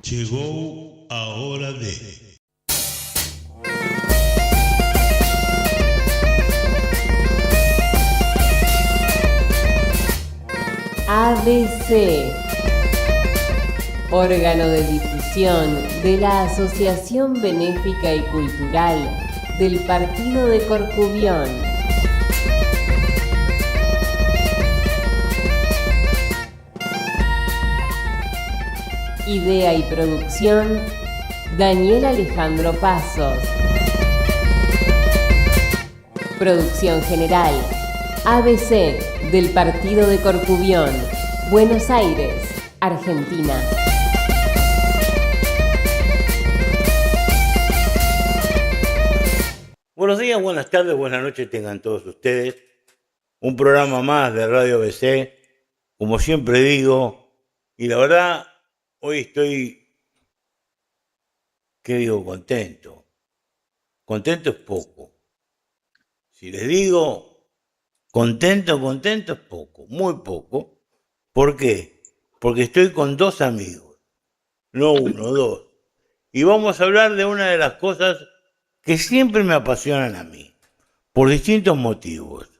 Chegou a hora de... ABC, órgano de difusión de la Asociación Benéfica y Cultural del Partido de Corcubión. Idea y producción, Daniel Alejandro Pasos. Producción general, ABC del Partido de Corcubión, Buenos Aires, Argentina. Buenos días, buenas tardes, buenas noches tengan todos ustedes. Un programa más de Radio ABC, como siempre digo, y la verdad, hoy estoy, ¿qué digo? Contento. Contento es poco. Si les digo contento es poco, muy poco. ¿Por qué? Porque estoy con dos amigos, no uno, dos. Y vamos a hablar de una de las cosas que siempre me apasionan a mí, por distintos motivos,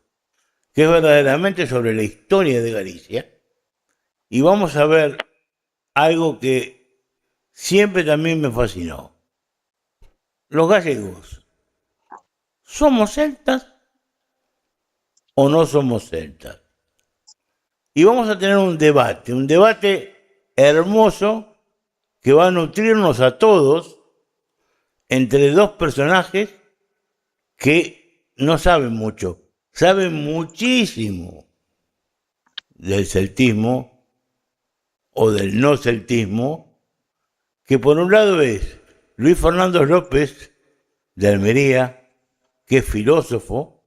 que es verdaderamente sobre la historia de Galicia. Y vamos a ver algo que siempre también me fascinó. Los gallegos, ¿somos celtas o no somos celtas? Y vamos a tener un debate hermoso que va a nutrirnos a todos entre dos personajes que no saben mucho, saben muchísimo del celtismo o del no celtismo, que por un lado es Luis Fernando López de Almería, que es filósofo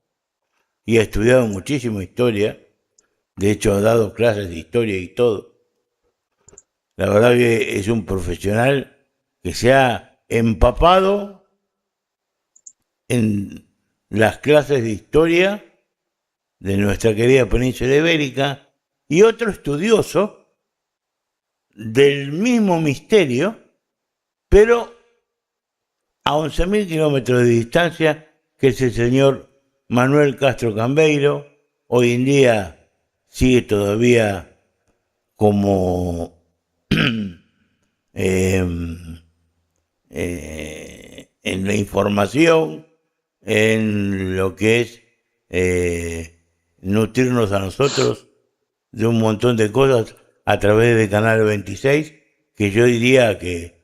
y ha estudiado muchísimo historia, de hecho ha dado clases de historia y todo. La verdad que es un profesional que se ha empapado en las clases de historia de nuestra querida península ibérica, y otro estudioso del mismo misterio, pero a 11.000 kilómetros de distancia, que es el señor Manuel Castro Cambeiro. Hoy en día sigue todavía como en la información, en lo que es nutrirnos a nosotros de un montón de cosas a través de Canal 26, que yo diría que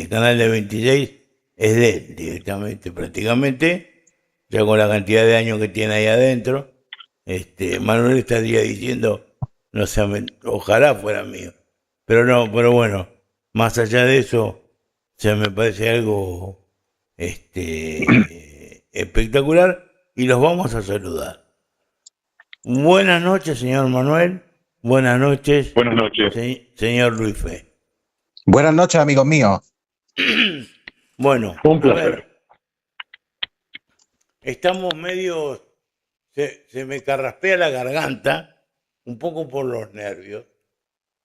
Canal de 26 es de él directamente, prácticamente, ya con la cantidad de años que tiene ahí adentro. Manuel estaría diciendo, no sé, ojalá fuera mío, pero no, pero bueno, más allá de eso, se me parece algo espectacular, y los vamos a saludar. Buenas noches, señor Manuel. Buenas noches. Buenas noches. Señor Luis Fe. Buenas noches, amigos míos. Bueno, Un placer. a ver, estamos medio... Se me carraspea la garganta, un poco por los nervios,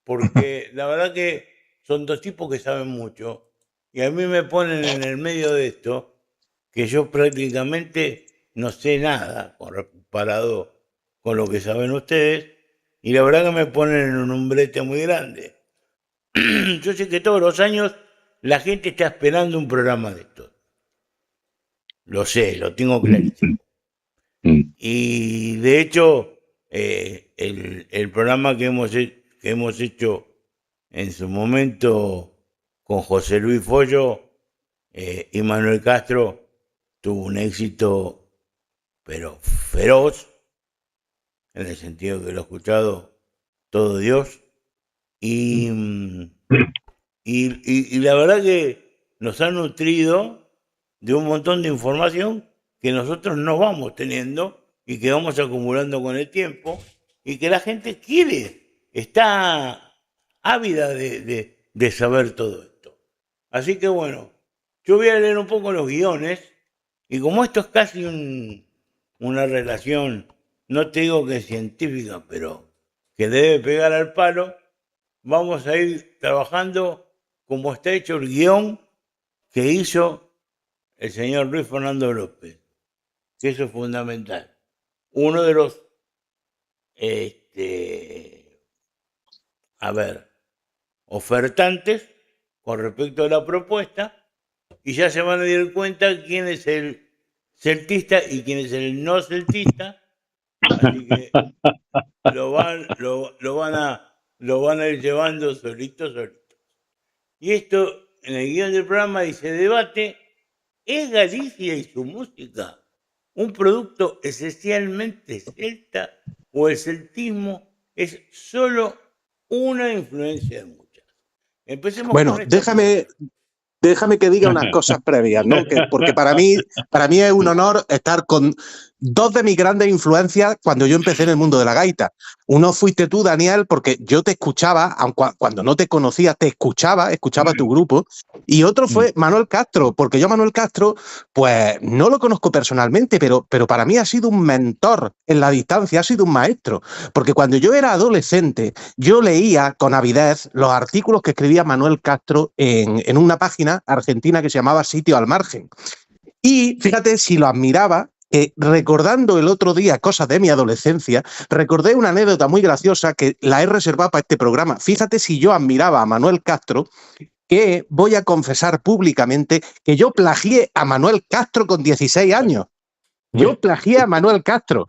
porque la verdad que son dos tipos que saben mucho, y a mí me ponen en el medio de esto, que yo prácticamente no sé nada comparado con lo que saben ustedes, y la verdad que me ponen en un brete muy grande. Yo sé que todos los años la gente está esperando un programa de estos. Lo sé, lo tengo clarísimo. Y de hecho, el programa que hemos hecho en su momento con José Luis Follo y Manuel Castro tuvo un éxito, pero feroz, en el sentido que lo ha escuchado todo Dios. Y la verdad que nos ha nutrido de un montón de información que nosotros no vamos teniendo y que vamos acumulando con el tiempo, y que la gente está ávida de saber todo esto. Así que bueno, yo voy a leer un poco los guiones, y como esto es casi una relación, no te digo que científica, pero que debe pegar al palo, vamos a ir trabajando como está hecho el guión que hizo el señor Luis Fernando López, que eso es fundamental. Uno de los, ofertantes con respecto a la propuesta, y ya se van a dar cuenta quién es el celtista y quién es el no celtista, así que lo van a ir llevando solito. Y esto, en el guión del programa dice: debate, ¿es Galicia y su música un producto esencialmente celta o el celtismo es solo una influencia de muchas? Empecemos bueno, con esta déjame que diga unas cosas previas, ¿no? Porque para mí es un honor estar con dos de mis grandes influencias cuando yo empecé en el mundo de la gaita. Uno fuiste tú, Daniel, porque yo te escuchaba, aunque cuando no te conocía, te escuchaba tu grupo. Y otro fue Manuel Castro, porque yo a Manuel Castro, pues no lo conozco personalmente, pero para mí ha sido un mentor en la distancia, ha sido un maestro. Porque cuando yo era adolescente, yo leía con avidez los artículos que escribía Manuel Castro en una página argentina que se llamaba Sitio al Margen. Y fíjate si lo admiraba. Recordando el otro día cosas de mi adolescencia, recordé una anécdota muy graciosa que la he reservado para este programa. Fíjate si yo admiraba a Manuel Castro, que voy a confesar públicamente que yo plagié a Manuel Castro con 16 años. Yo plagié a Manuel Castro,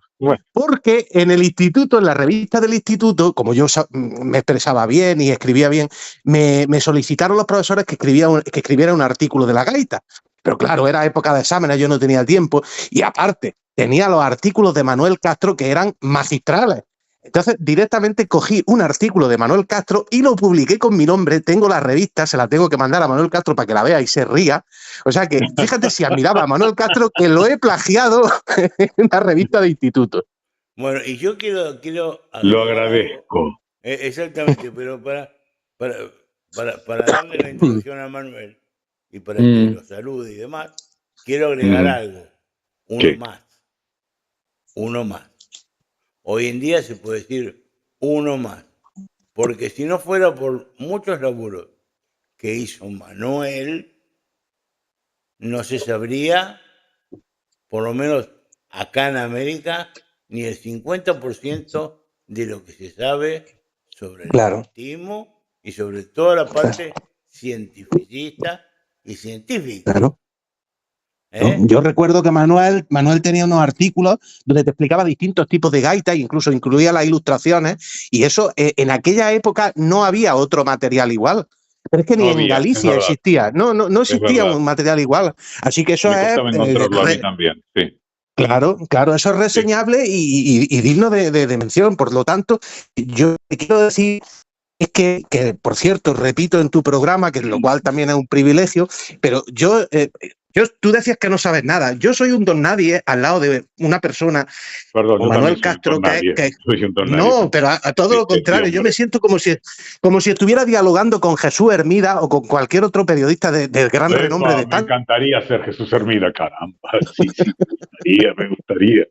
porque en el instituto, en la revista del instituto, como yo me expresaba bien y escribía bien, me solicitaron los profesores que escribiera un artículo de la gaita. Pero claro, era época de exámenes, yo no tenía tiempo. Y aparte, tenía los artículos de Manuel Castro que eran magistrales. Entonces, directamente cogí un artículo de Manuel Castro y lo publiqué con mi nombre. Tengo la revista, se la tengo que mandar a Manuel Castro para que la vea y se ría. O sea que, fíjate si admiraba a Manuel Castro, que lo he plagiado en la revista de instituto. Bueno, y yo quiero lo agradezco. Exactamente, pero para darle la introducción a Manuel y para que lo salude y demás, quiero agregar algo. Uno más. Hoy en día se puede decir uno más, porque si no fuera por muchos laburos que hizo Manuel, no se sabría, por lo menos acá en América, ni el 50% de lo que se sabe sobre el celtismo y sobre toda la parte cientificista y científica. Claro. Yo recuerdo que Manuel tenía unos artículos donde te explicaba distintos tipos de gaitas, incluso incluía las ilustraciones, y eso en aquella época no había otro material igual. Pero es que ni en Galicia existía, no existía un material igual. Así que eso me costaba encontrarlo a mí también, sí. Claro, eso es reseñable y digno de mención. Por lo tanto, yo te quiero decir es que, por cierto, repito en tu programa, que lo cual también es un privilegio, pero tú decías que no sabes nada. Yo soy un don nadie al lado de una persona, Perdón, Manuel Castro, no, pero a todo lo contrario. Yo me siento como si estuviera dialogando con Jesús Hermida o con cualquier otro periodista de gran renombre de España. Me encantaría ser Jesús Hermida, caramba. Sí, me gustaría.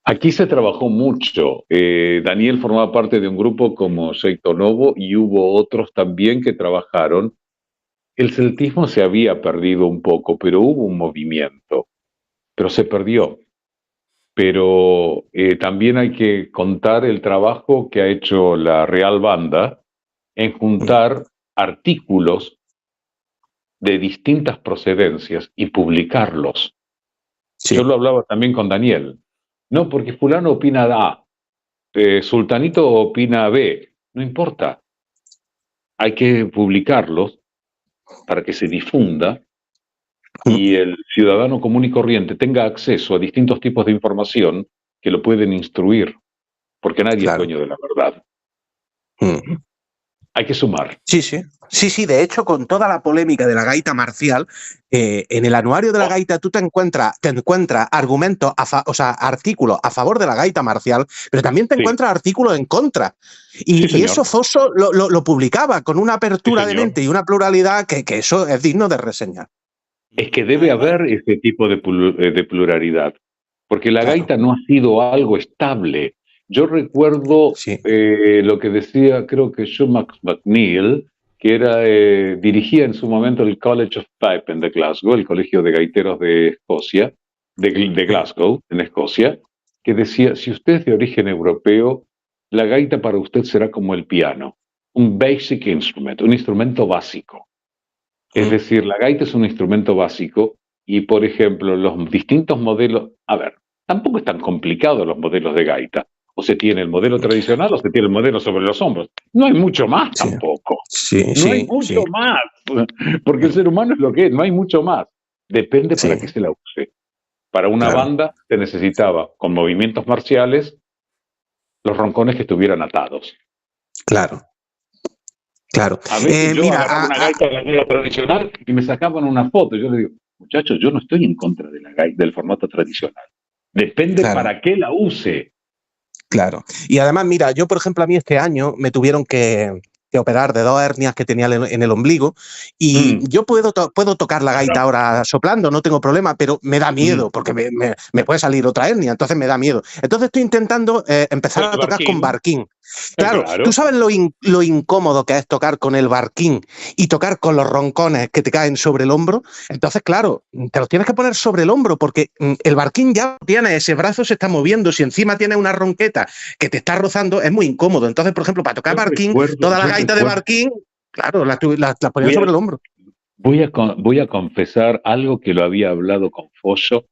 Aquí se trabajó mucho. Daniel formaba parte de un grupo como Seito Novo y hubo otros también que trabajaron. El celtismo se había perdido un poco, pero hubo un movimiento, pero se perdió. Pero también hay que contar el trabajo que ha hecho la Real Banda en juntar artículos de distintas procedencias y publicarlos. Sí. Yo lo hablaba también con Daniel. No, porque fulano opina A, sultanito opina B, no importa. Hay que publicarlos para que se difunda y el ciudadano común y corriente tenga acceso a distintos tipos de información que lo pueden instruir, porque nadie es dueño de la verdad. Hay que sumar. Sí, de hecho, con toda la polémica de la gaita marcial, en el anuario de la gaita tú te encuentras argumentos, artículos a favor de la gaita marcial, pero también te encuentras artículos en contra. Y eso Fosso lo publicaba con una apertura de mente y una pluralidad que eso es digno de reseñar. Es que debe haber ese tipo de pluralidad, porque la gaita no ha sido algo estable. Yo recuerdo lo que decía, creo que Joe McNeil, que dirigía en su momento el College of Pipe de Glasgow, el Colegio de Gaiteros de Escocia, de Glasgow, en Escocia, que decía, si usted es de origen europeo, la gaita para usted será como el piano, un basic instrument, un instrumento básico. Es decir, la gaita es un instrumento básico y, por ejemplo, los distintos modelos, a ver, tampoco es tan complicado los modelos de gaita. O se tiene el modelo tradicional o se tiene el modelo sobre los hombros. No hay mucho más tampoco. No hay mucho más. Porque el ser humano es lo que es, no hay mucho más. Depende para qué se la use. Para una banda se necesitaba, con movimientos marciales, los roncones que estuvieran atados. Claro. A veces yo agarraba una gaita de la manera tradicional y me sacaban una foto. Yo le digo, muchachos, yo no estoy en contra de la gaita, del formato tradicional. Depende para qué la use. Claro. Y además, mira, yo, por ejemplo, a mí este año me tuvieron que operar de 2 hernias que tenía en el ombligo y yo puedo tocar la gaita ahora soplando, no tengo problema, pero me da miedo porque me puede salir otra hernia, entonces me da miedo. Entonces estoy intentando empezar a tocar con barquín. Claro, tú sabes lo incómodo que es tocar con el barquín y tocar con los roncones que te caen sobre el hombro. Entonces, claro, te los tienes que poner sobre el hombro porque el barquín ya tiene, ese brazo se está moviendo. Si encima tienes una ronqueta que te está rozando, es muy incómodo. Entonces, por ejemplo, para tocar barquín, toda la gaita de barquín, claro, la ponía sobre el hombro. Voy a confesar algo que lo había hablado con Follo.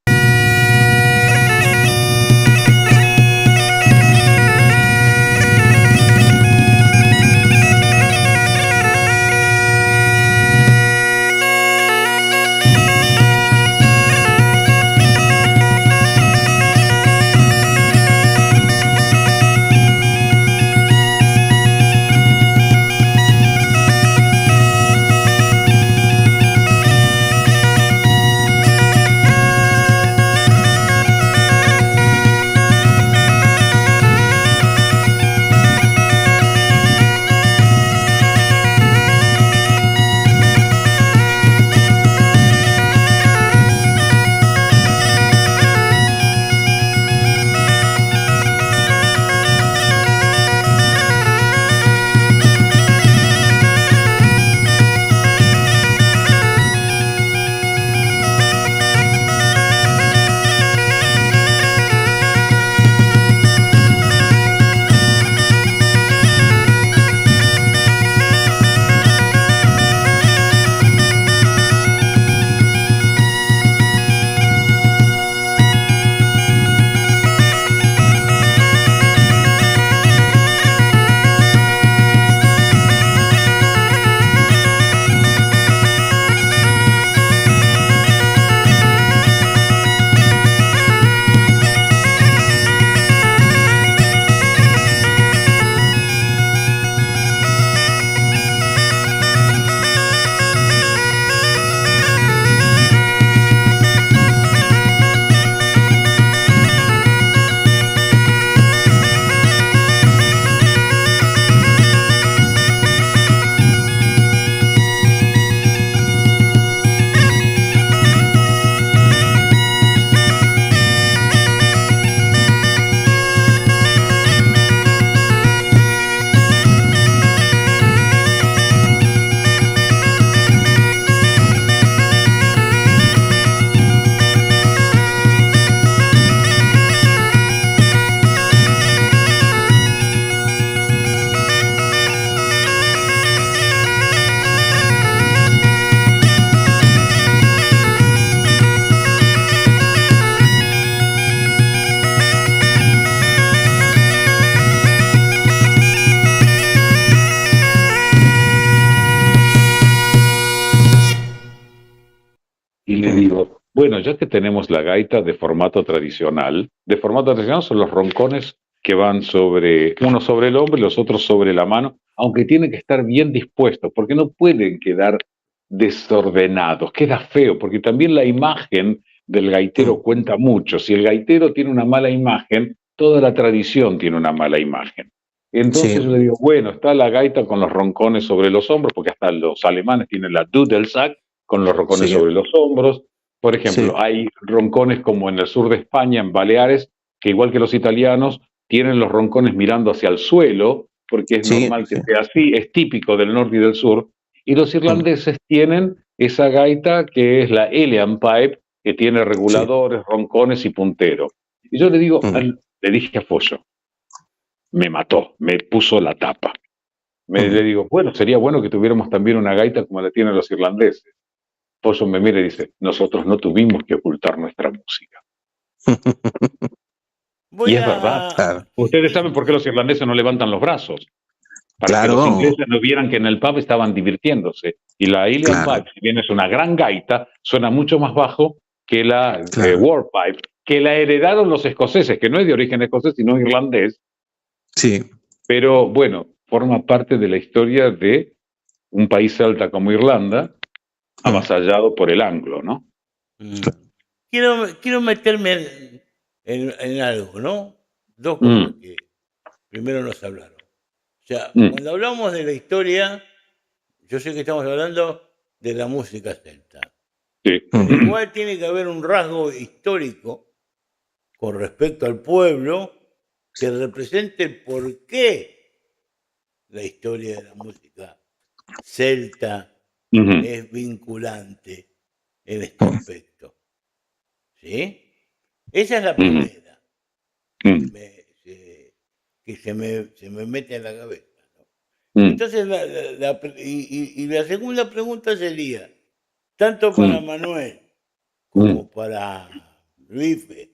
Y le digo, bueno, ya que tenemos la gaita de formato tradicional son los roncones que van uno sobre el hombro y los otros sobre la mano, aunque tienen que estar bien dispuestos, porque no pueden quedar desordenados, queda feo, porque también la imagen del gaitero cuenta mucho. Si el gaitero tiene una mala imagen, toda la tradición tiene una mala imagen. Entonces yo le digo, bueno, está la gaita con los roncones sobre los hombros, porque hasta los alemanes tienen la Dudelsack con los roncones sobre los hombros. Por ejemplo, hay roncones como en el sur de España, en Baleares, que igual que los italianos, tienen los roncones mirando hacia el suelo, porque es normal que sea así, es típico del norte y del sur, Y los irlandeses tienen esa gaita que es la Alien Pipe, que tiene reguladores, roncones y puntero. Y yo le digo, le dije a Follo, me mató, me puso la tapa. Le digo, bueno, sería bueno que tuviéramos también una gaita como la tienen los irlandeses. Follo me mira y dice, nosotros no tuvimos que ocultar nuestra música. Y es verdad. Claro. Ustedes saben por qué los irlandeses no levantan los brazos. Para que los ingleses no vieran que en el pub estaban divirtiéndose. Y la Alien Pipe, si bien es una gran gaita, suena mucho más bajo que la War Pipe, que la heredaron los escoceses, que no es de origen escocés, sino irlandés. Sí. Pero bueno, forma parte de la historia de un país celta como Irlanda, avasallado por el anglo, ¿no? Quiero meterme en algo, ¿no? Dos cosas que primero nos hablaron. O sea, cuando hablamos de la historia, yo sé que estamos hablando de la música celta. Sí. Igual tiene que haber un rasgo histórico con respecto al pueblo que represente el por qué la historia de la música celta es vinculante en este aspecto. ¿Sí? Esa es la primera que se me mete en la cabeza, ¿no? Entonces, la segunda pregunta sería, tanto para Manuel como para Luife,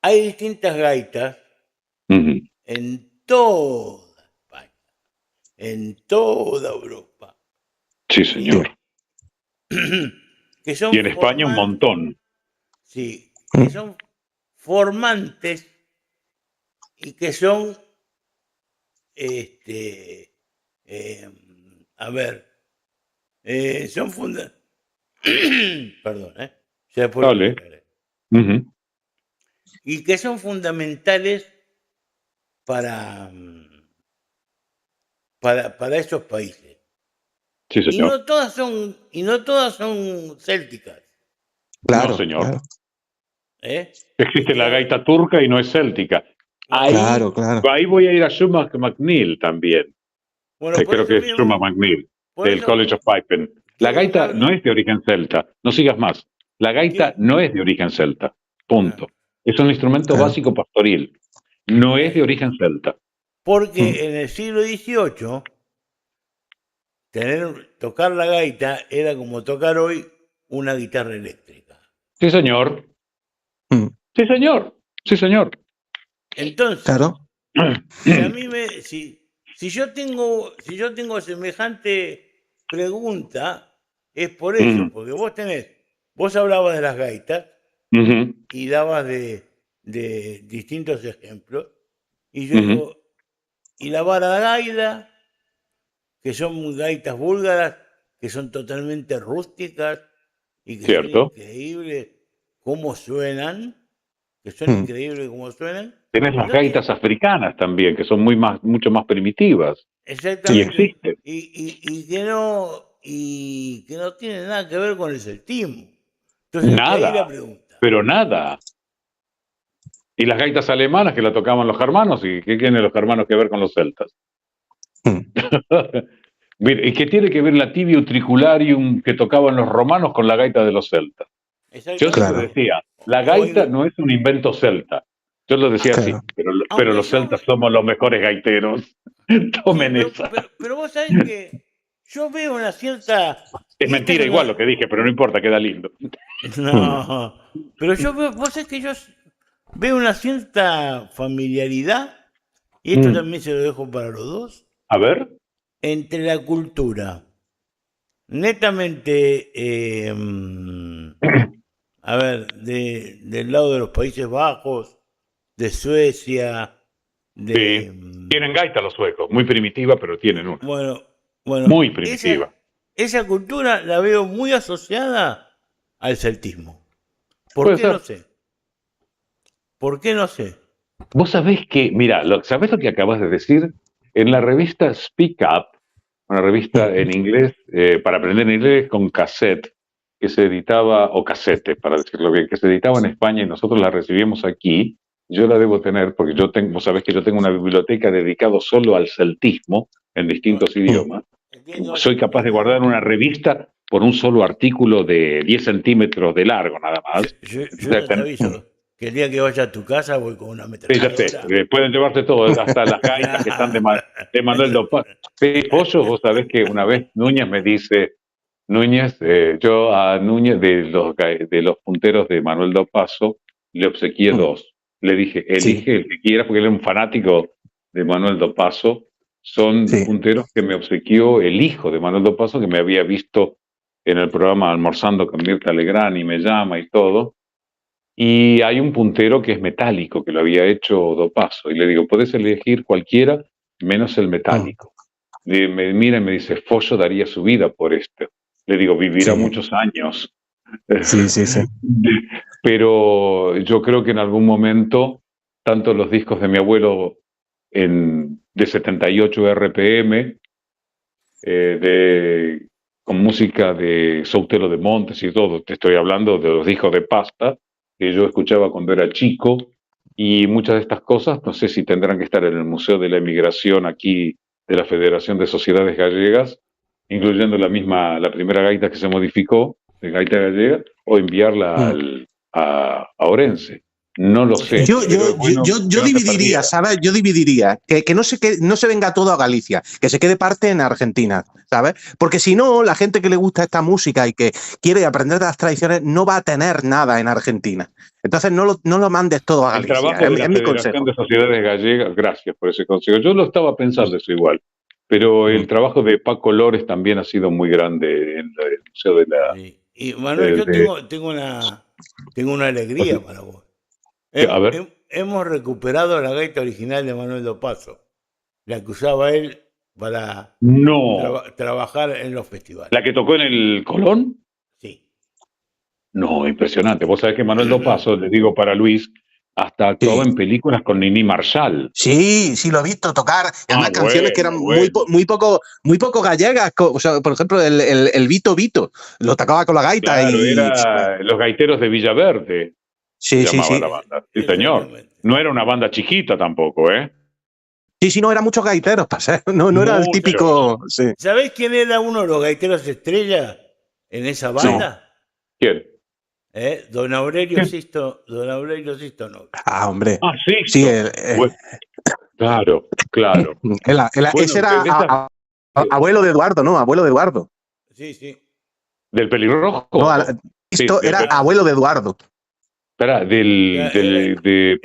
hay distintas gaitas en toda España, en toda Europa. Sí, señor. Que son y en España un montón. Sí, que son formantes y que son, son perdón, se después Dale. Y que son fundamentales para esos países. Sí, señor. Y no todas son célticas. Claro, no, señor. Claro. Existe la gaita turca y no es céltica. Ahí, claro. Ahí voy a ir a Schumann McNeill también. Bueno, creo que es Schumann McNeill, del College of Piping. La gaita no es de origen celta. No sigas más. La gaita no es de origen celta. Punto. Es un instrumento básico pastoril. No es de origen celta. Porque en el siglo XVIII, tocar la gaita era como tocar hoy una guitarra eléctrica. Sí, señor. Sí, señor. Sí, señor. Entonces, si yo tengo semejante pregunta, es por eso, porque vos hablabas de las gaitas y dabas de distintos ejemplos, y yo digo, y la baragaida, que son gaitas búlgaras, que son totalmente rústicas y que son increíbles cómo suenan, Tienes las gaitas africanas también, que son mucho más primitivas. Exactamente. Y existen. Y que no tienen nada que ver con el celtismo. Entonces, nada, ahí la pregunta. Pero nada. Y las gaitas alemanas que la tocaban los germanos, ¿y qué tienen los germanos que ver con los celtas? ¿Y qué tiene que ver la tibia utricularium que tocaban los romanos con la gaita de los celtas? Yo siempre decía, la gaita no es un invento celta. Yo lo decía así, pero los celtas somos los mejores gaiteros. Tomen esa. Pero vos sabés que yo veo una cierta... Es mentira igual lo que dije, pero no importa, queda lindo. No, pero vos sabés que yo veo una cierta familiaridad, y esto también se lo dejo para los dos. A ver. Entre la cultura netamente, del lado de los Países Bajos, de Suecia, sí, tienen gaita los suecos, muy primitiva, pero tienen una. Bueno, muy primitiva. Esa cultura la veo muy asociada al celtismo. ¿Por qué? No sé. ¿Por qué? No sé. Vos sabés que, mira, ¿sabés lo que acabas de decir? En la revista Speak Up, una revista en inglés, para aprender inglés con cassette, que se editaba, o casete, para decirlo bien, que se editaba en España y nosotros la recibimos aquí. Yo la debo tener porque vos sabés que yo tengo una biblioteca dedicada solo al celtismo en distintos idiomas. soy capaz de guardar una revista por un solo artículo de 10 centímetros de largo, nada más. Yo ya te aviso que el día que vaya a tu casa voy con una ametralladora. Sí, ya sé, pueden llevarte todo, hasta las gaitas que están de Manuel Dopazo. Sí, Pollo, vos sabés que una vez Núñez me dice, yo a Núñez de los punteros de Manuel Dopazo le obsequié 2. Le dije, elige el que quieras, porque él era un fanático de Manuel Dopazo. Son punteros que me obsequió el hijo de Manuel Dopazo, que me había visto en el programa Almorzando con Mirta Legrand y me llama y todo. Y hay un puntero que es metálico, que lo había hecho Dopazo. Y le digo, podés elegir cualquiera menos el metálico. Me mira y me dice, Follo daría su vida por esto. Le digo, vivirá muchos años. Sí. Pero yo creo que en algún momento, tanto los discos de mi abuelo de 78 RPM, con música de Soutelo de Montes y todo, te estoy hablando de los discos de pasta que yo escuchaba cuando era chico, y muchas de estas cosas, no sé si tendrán que estar en el Museo de la Emigración aquí de la Federación de Sociedades Gallegas, incluyendo la primera gaita que se modificó, de gaita gallega, o enviarla a Orense. No lo sé. Yo dividiría, ¿sabes? Yo dividiría. Que no se venga todo a Galicia, que se quede parte en Argentina, ¿sabes? Porque si no, la gente que le gusta esta música y que quiere aprender de las tradiciones no va a tener nada en Argentina. Entonces no lo mandes todo a Galicia. El trabajo de la Federación de Sociedades Gallegas, gracias por ese consejo. Yo lo estaba pensando eso igual, pero el trabajo de Paco Lores también ha sido muy grande en el Museo de la... Y Manuel, yo tengo una alegría para vos. A ver. Hemos recuperado la gaita original de Manuel Dopazo, la que usaba él para trabajar en los festivales. ¿La que tocó en el Colón? Sí. No, impresionante. Vos sabés que Manuel Dopazo, les digo para Luis, hasta actuaba en películas con Nini Marshall. Sí, lo he visto tocar. Además, canciones que eran muy poco gallegas. O sea, por ejemplo, el Vito Vito lo tocaba con la gaita. Claro, era Los Gaiteros de Villaverde. Sí. La banda. Sí, señor. No era una banda chiquita tampoco, ¿eh? Sí, no, eran muchos gaiteros, no era el típico... Sí. ¿Sabés quién era uno de los gaiteros estrella en esa banda? Sí. ¿Quién? Don Aurelio Sisto Noble. Ah, hombre. Ah, sí. Sí, Claro. Ese era abuelo de Eduardo, ¿no? Abuelo de Eduardo. Sí. ¿Del pelirrojo? No, esto era abuelo de Eduardo. Espera, del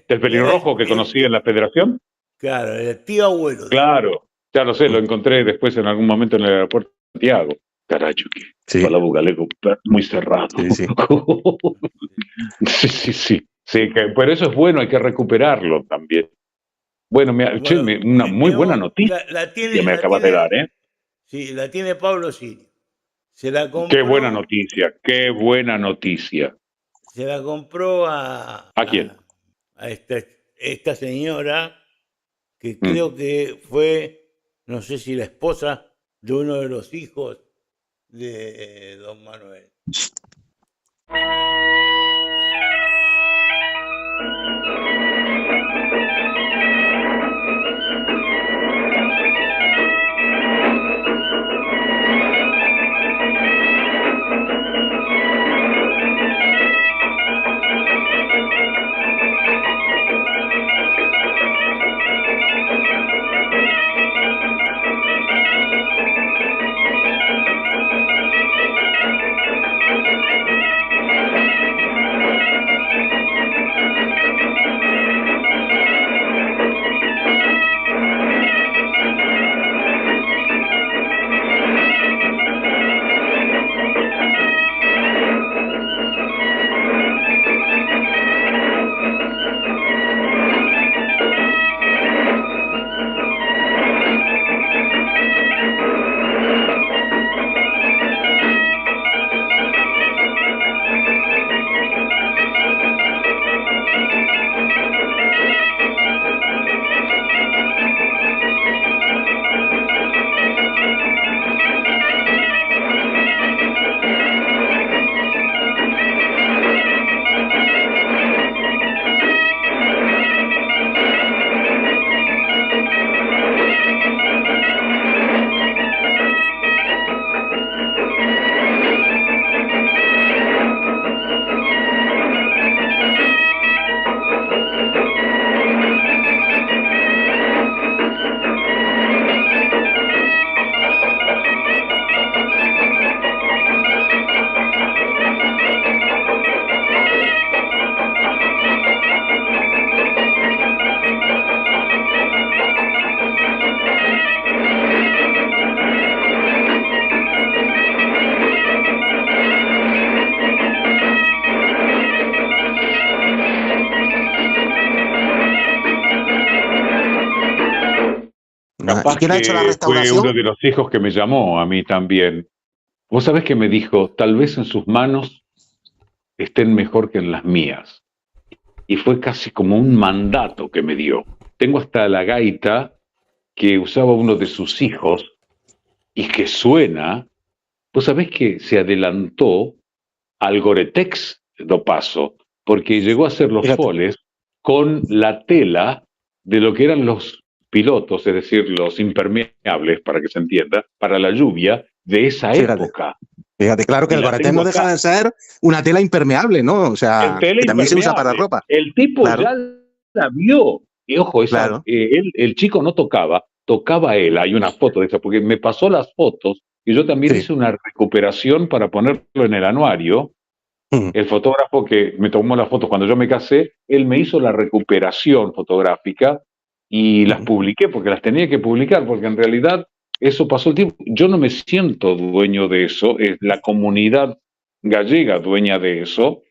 pelirrojo que conocí en la Federación. Claro, el tío abuelo. Claro, ya lo sé, lo encontré después en algún momento en el aeropuerto de Santiago. Caracho, que palabra galego muy cerrado. Sí. Sí, pero eso es bueno, hay que recuperarlo también. Bueno, una muy buena noticia que me acabas de dar, ¿eh? Sí, la tiene Pablo Sirio. Se la compró. Qué buena noticia. Se la compró ¿A quién? A esta señora que creo que fue, no sé si la esposa de uno de los hijos de don Manuel. Capaz ¿Y quién ha hecho la que fue restauración? uno de los hijos que me llamó a mí también. Vos sabés que me dijo, tal vez en sus manos estén mejor que en las mías. Y fue casi como un mandato que me dio. Tengo hasta la gaita que usaba uno de sus hijos y que suena. Vos sabés que se adelantó al Gore-Tex do Paso, porque llegó a hacer los Fíjate. foles con la tela de lo que eran los pilotos, es decir, los impermeables, para que se entienda, para la lluvia de esa Fíjate. época. Fíjate, claro que Y el la Gore-Tex tengo no deja acá. de ser una tela impermeable, ¿no? O sea, Tela que también se usa para impermeable. ropa. El tipo Claro. ya la vio. Y ojo, Claro. el chico no tocaba él. Hay una foto de esa, porque me pasó las fotos y yo también Sí. hice una recuperación para ponerlo en el anuario. Mm. El fotógrafo que me tomó las fotos cuando yo me casé, él me hizo la recuperación fotográfica y las publiqué porque las tenía que publicar, porque en realidad eso pasó el tiempo. Yo no me siento dueño de eso, es la comunidad gallega dueña de eso,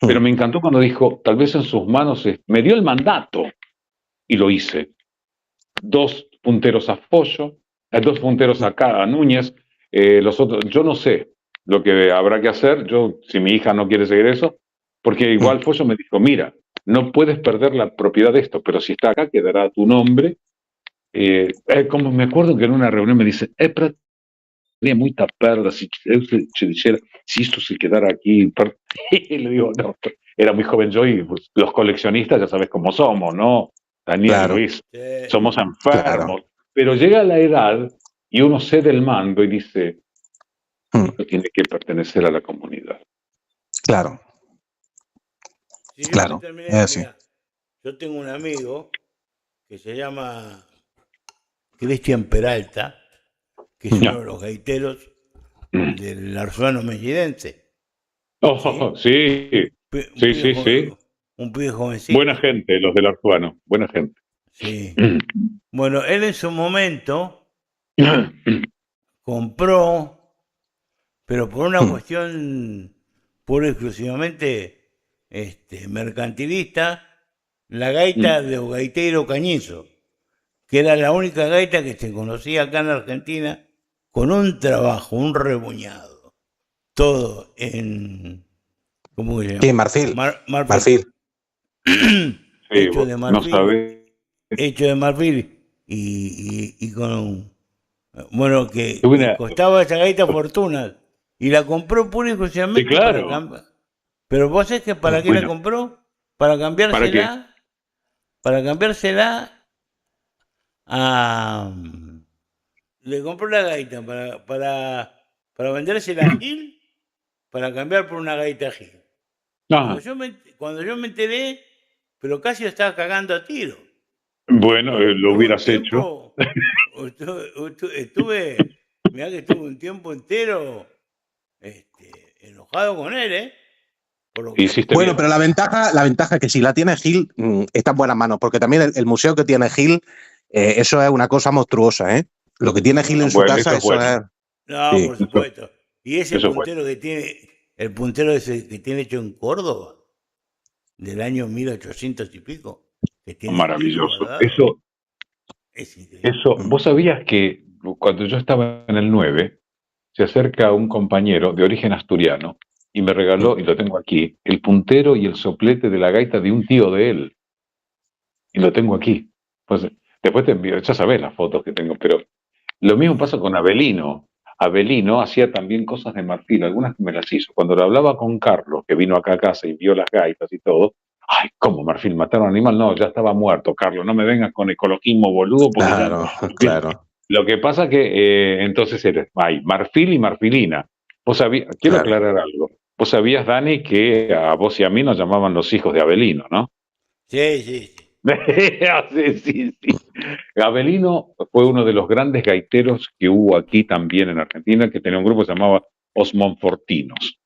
pero me encantó cuando dijo, tal vez en sus manos, me dio el mandato y lo hice. 2 punteros a Follo, 2 punteros acá a Núñez, los otros, yo no sé lo que habrá que hacer, yo, si mi hija no quiere seguir eso, porque igual Follo me dijo, mira, no puedes perder la propiedad de esto, pero si está acá quedará a tu nombre. Como me acuerdo que en una reunión me dice, pero sería muy perda si esto se quedara aquí. Y le digo, no, era muy joven yo y pues, los coleccionistas ya sabes cómo somos, ¿no? Daniel, Claro. Luis, Sí. somos enfermos. Claro. Pero llega la edad y uno cede el mando y dice, esto tiene que pertenecer a la comunidad. Claro. Si yo Claro, te terminé, es así. mira, yo tengo un amigo que se llama Cristian Peralta, que es Ya. uno de los gaiteros del Arzuano Mellidense. Oh, sí, sí. Un pibe jovencito. Buena gente, los del Arzuano, buena gente. Sí. Bueno, él en su momento compró, pero por una cuestión pura y exclusivamente mercantilista, la gaita de Gaitero Cañizo, que era la única gaita que se conocía acá en Argentina, con un trabajo, un rebuñado, todo en, ¿cómo se llama? Sí, marfil. Marfil. Sí, Hecho de no marfil. sabés. Hecho de marfil y con, bueno, que Una- costaba esa gaita fortunas y la compró pura y exclusivamente Sí, claro. para cambiar. Pero vos sabés que para qué la Bueno. compró, para cambiársela, para cambiársela a, le compró la gaita para vendérsela a Gil, para cambiar por una gaita Gil. Ah, Cuando yo me enteré, pero casi lo estaba cagando a tiro. bueno, lo Tuve hubieras un hecho. tiempo, mirá que estuve un tiempo entero enojado con él, ¿eh? Por lo que Hiciste Bueno, bien. pero la ventaja es que si la tiene Gil, está en buenas manos, porque también el museo que tiene Gil, eso es una cosa monstruosa, ¿eh? Lo que tiene Gil en su Bueno, casa, eso es bueno. es... No, Sí. por supuesto. Y ese Eso es puntero que tiene, el puntero ese que tiene hecho en Córdoba, del año 1800 y pico, que tiene Maravilloso. guardado, Eso, es increíble. vos sabías que cuando yo estaba en el 9, se acerca un compañero de origen asturiano y me regaló, y lo tengo aquí, el puntero y el soplete de la gaita de un tío de él. Y lo tengo aquí. Pues, después te envío, ya sabés las fotos que tengo, pero lo mismo pasa con Avelino. Avelino hacía también cosas de marfil, algunas me las hizo. Cuando lo hablaba con Carlos, que vino acá a casa y vio las gaitas y todo, ay, ¿cómo marfil? ¿Mataron un animal? No, ya estaba muerto, Carlos, no me vengas con ecologismo boludo. Porque Claro, ya... claro. Lo que pasa que entonces hay marfil y marfilina. Vos sabías, quiero Claro. aclarar algo. Vos sabías, Dani, que a vos y a mí nos llamaban los hijos de Avelino, ¿no? Sí, sí, sí. Sí. Avelino fue uno de los grandes gaiteros que hubo aquí también en Argentina, que tenía un grupo que se llamaba Os Monfortinos.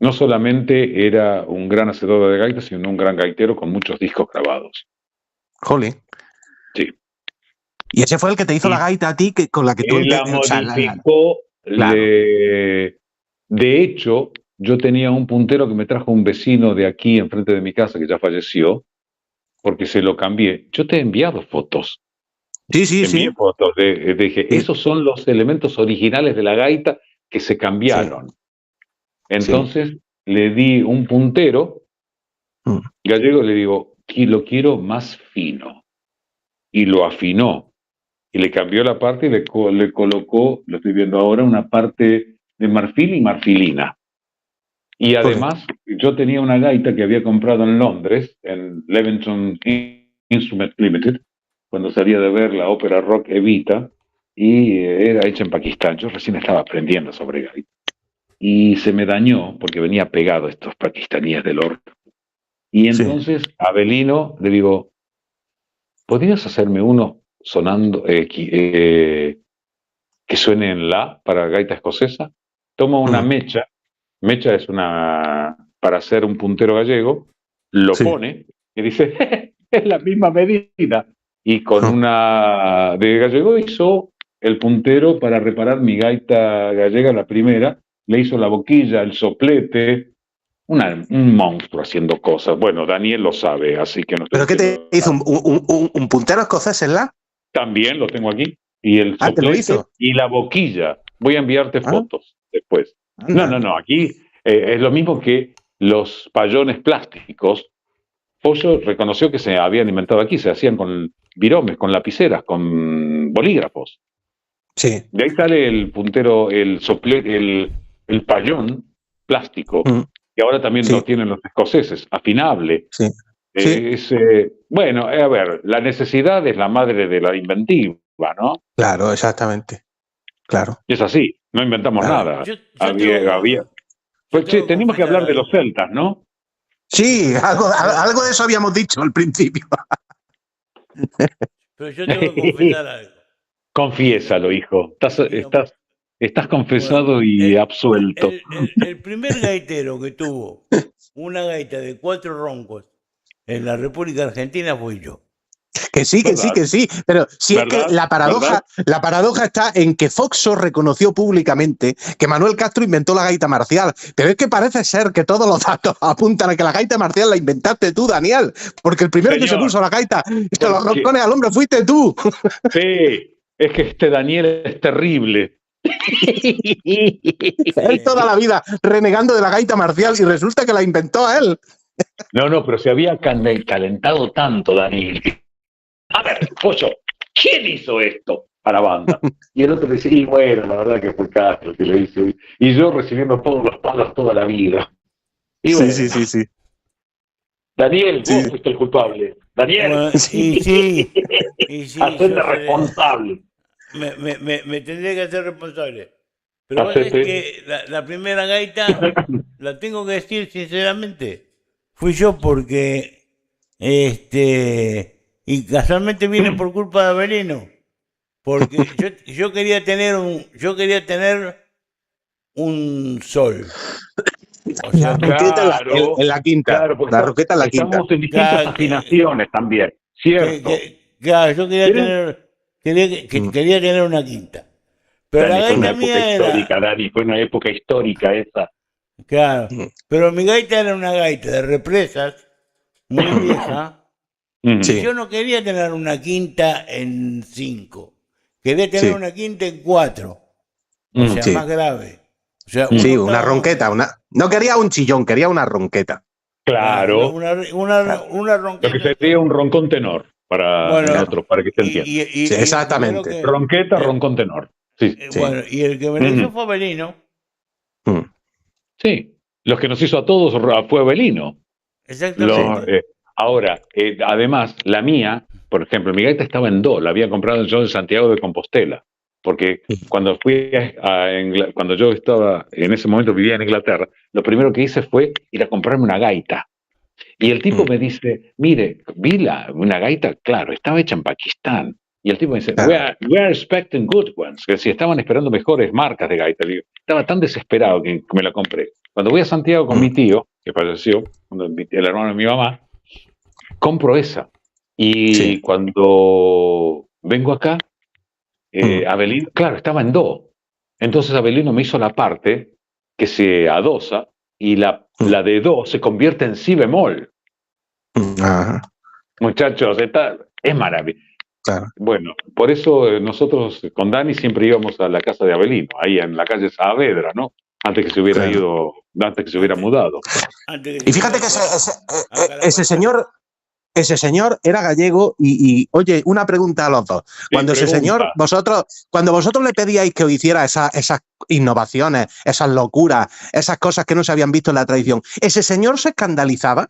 No solamente era un gran hacedor de gaitas, sino un gran gaitero con muchos discos grabados. Jolín. Sí. Y ese fue el que te hizo la gaita a ti, con la que tú... Él la modificó. Claro. De hecho, yo tenía un puntero que me trajo un vecino de aquí, enfrente de mi casa, que ya falleció, porque se lo cambié. Yo te he enviado fotos Sí. Envié fotos. Dije, esos son los elementos originales de la gaita que se cambiaron. Entonces le di un puntero gallego, le digo, lo quiero más fino. Y lo afinó. Y le cambió la parte y le colocó, lo estoy viendo ahora, una parte de marfil y marfilina. Y además, yo tenía una gaita que había comprado en Londres, en Leventon Instrument Limited, cuando salía de ver la ópera rock Evita, y era hecha en Pakistán. Yo recién estaba aprendiendo sobre gaita. Y se me dañó, porque venía pegado estos pakistaníes del orto. Y entonces, a Avelino le digo, ¿podrías hacerme uno sonando, que suene en la, para gaita escocesa? Toma una mecha es para hacer un puntero gallego, lo pone y dice, es la misma medida. Y con una de gallego hizo el puntero para reparar mi gaita gallega, la primera, le hizo la boquilla, el soplete, un monstruo haciendo cosas. Bueno, Daniel lo sabe, así que no estoy. ¿Pero qué te hizo? ¿Un puntero escocés en la? También lo tengo aquí. Y el soplete ¿te lo hizo? Y la boquilla. Voy a enviarte fotos después. No, aquí es lo mismo que los payones plásticos. Pollo reconoció que se habían inventado aquí, se hacían con viromes, con lapiceras, con bolígrafos. Sí. De ahí sale el puntero, el soplete, el payón plástico. Y ahora también lo tienen los escoceses, afinable. Bueno, a ver, la necesidad es la madre de la inventiva, ¿no? Claro, exactamente. Claro. Es así, no inventamos nada. Teníamos que hablar de los celtas, ¿no? Sí, algo de eso habíamos dicho al principio. Pero yo tengo que confesar algo. Confiésalo, hijo. Estás confesado y absuelto. El primer gaitero que tuvo una gaita de 4 roncos en la República Argentina fui yo. Que sí. Pero si es que la paradoja está en que Foxo reconoció públicamente que Manuel Castro inventó la gaita marcial. Pero es que parece ser que todos los datos apuntan a que la gaita marcial la inventaste tú, Daniel. Porque el primero que se puso la gaita y se los roncones al hombre fuiste tú. Sí, es que este Daniel es terrible. Él toda la vida renegando de la gaita marcial y resulta que la inventó él. No, pero se había calentado tanto, Daniel. A ver, Pollo, ¿quién hizo esto a la banda? Y el otro decía, y bueno, la verdad que fue Castro que lo hizo. Y yo recibiendo todos los palos toda la vida. Y bueno, sí. Daniel, vos fuiste el culpable. Daniel. Sí. Hacerte responsable. Me tendría que hacer responsable. Pero es que la primera gaita, la tengo que decir sinceramente, fui yo porque y casualmente viene por culpa de Avelino, porque yo quería tener un sol. O sea, en la quinta. Claro, la roqueta en la quinta. Estamos en distintas afinaciones también, ¿cierto? Claro, yo quería tener una quinta. Pero la gaita mía histórica, Dani, fue una época histórica esa. Claro, pero mi gaita era una gaita de represas, muy vieja. Y yo no quería tener una quinta en 5, quería tener una quinta en 4, o sea, más grave. O sea, una ronqueta, no quería un chillón, quería una ronqueta. Claro. Una ronqueta. Lo que sería un roncón tenor para nosotros, para que se entienda. Exactamente. Ronqueta, roncón tenor. Sí. Bueno, y el que me lo hizo fue Avelino. Sí, los que nos hizo a todos fue Avelino. Exactamente. Ahora, además, la mía, por ejemplo, mi gaita estaba en do, la había comprado yo en Santiago de Compostela, porque cuando cuando yo estaba, en ese momento vivía en Inglaterra, lo primero que hice fue ir a comprarme una gaita. Y el tipo me dice, mire, vi una gaita, claro, estaba hecha en Pakistán. Y el tipo me dice, we are expecting good ones, que si estaban esperando mejores marcas de gaita. Digo, estaba tan desesperado que me la compré. Cuando voy a Santiago con mi tío, que falleció, el hermano de mi mamá, compro esa. Y cuando vengo acá, Avelino, claro, estaba en do. Entonces Avelino me hizo la parte que se adosa y la de do se convierte en si bemol. Muchachos, es maravilloso. Claro. Bueno, por eso nosotros con Dani siempre íbamos a la casa de Avelino, ahí en la calle Saavedra, ¿no? Antes que se hubiera ido, antes que se hubiera mudado. Y fíjate que ese señor era gallego y oye, una pregunta a los dos. Cuando ese señor, cuando vosotros le pedíais que hiciera esas innovaciones, esas locuras, esas cosas que no se habían visto en la tradición, ¿ese señor se escandalizaba?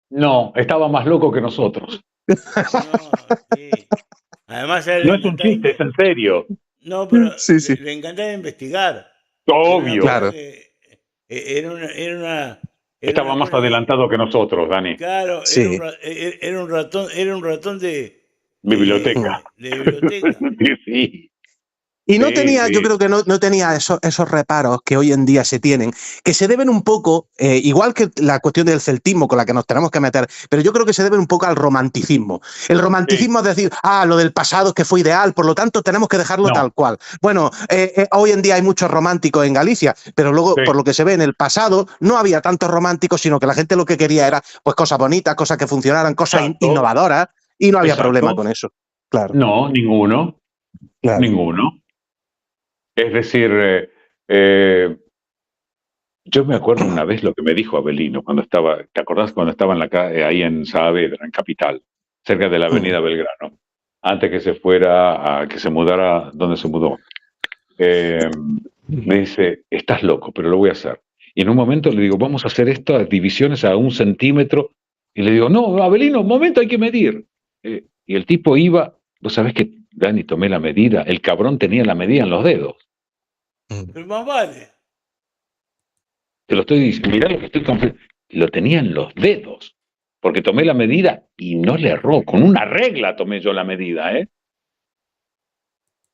No, estaba más loco que nosotros. No, sí. Además, a él No le es un encantaba- chiste, es en serio. No, pero Sí, sí. le encantaba investigar. Obvio. Claro. Era Estaba una más cosa que- adelantado que nosotros, Dani. Claro, Sí. era un ratón de Biblioteca. de biblioteca. Sí. Y no Sí, tenía, sí. yo creo que no tenía esos reparos que hoy en día se tienen, que se deben un poco, igual que la cuestión del celtismo con la que nos tenemos que meter, pero yo creo que se deben un poco al romanticismo. El romanticismo es decir, lo del pasado es que fue ideal, por lo tanto tenemos que dejarlo No. tal cual. Bueno, hoy en día hay muchos románticos en Galicia, pero luego, Sí. por lo que se ve en el pasado, no había tantos románticos, sino que la gente lo que quería era pues cosas bonitas, cosas que funcionaran, cosas Exacto. innovadoras, y no había Exacto. problema con eso. Claro. No, ninguno. Claro. Ninguno. Es decir, yo me acuerdo una vez lo que me dijo Avelino cuando estaba, ¿te acordás cuando estaba en ahí en Saavedra, en Capital, cerca de la Avenida Belgrano? antes que se fuera, que se mudara donde se mudó. Me dice, estás loco, pero lo voy a hacer. Y en un momento le digo, vamos a hacer estas divisiones a 1 centímetro. Y le digo, no, Abelino, un momento, hay que medir. Y el tipo iba, vos sabés que, Dani, tomé la medida, el cabrón tenía la medida en los dedos. Pero más vale. Te lo estoy diciendo, mirá lo que estoy confesando. Lo tenía en los dedos, porque tomé la medida y no le erró. Con una regla tomé yo la medida, ¿eh?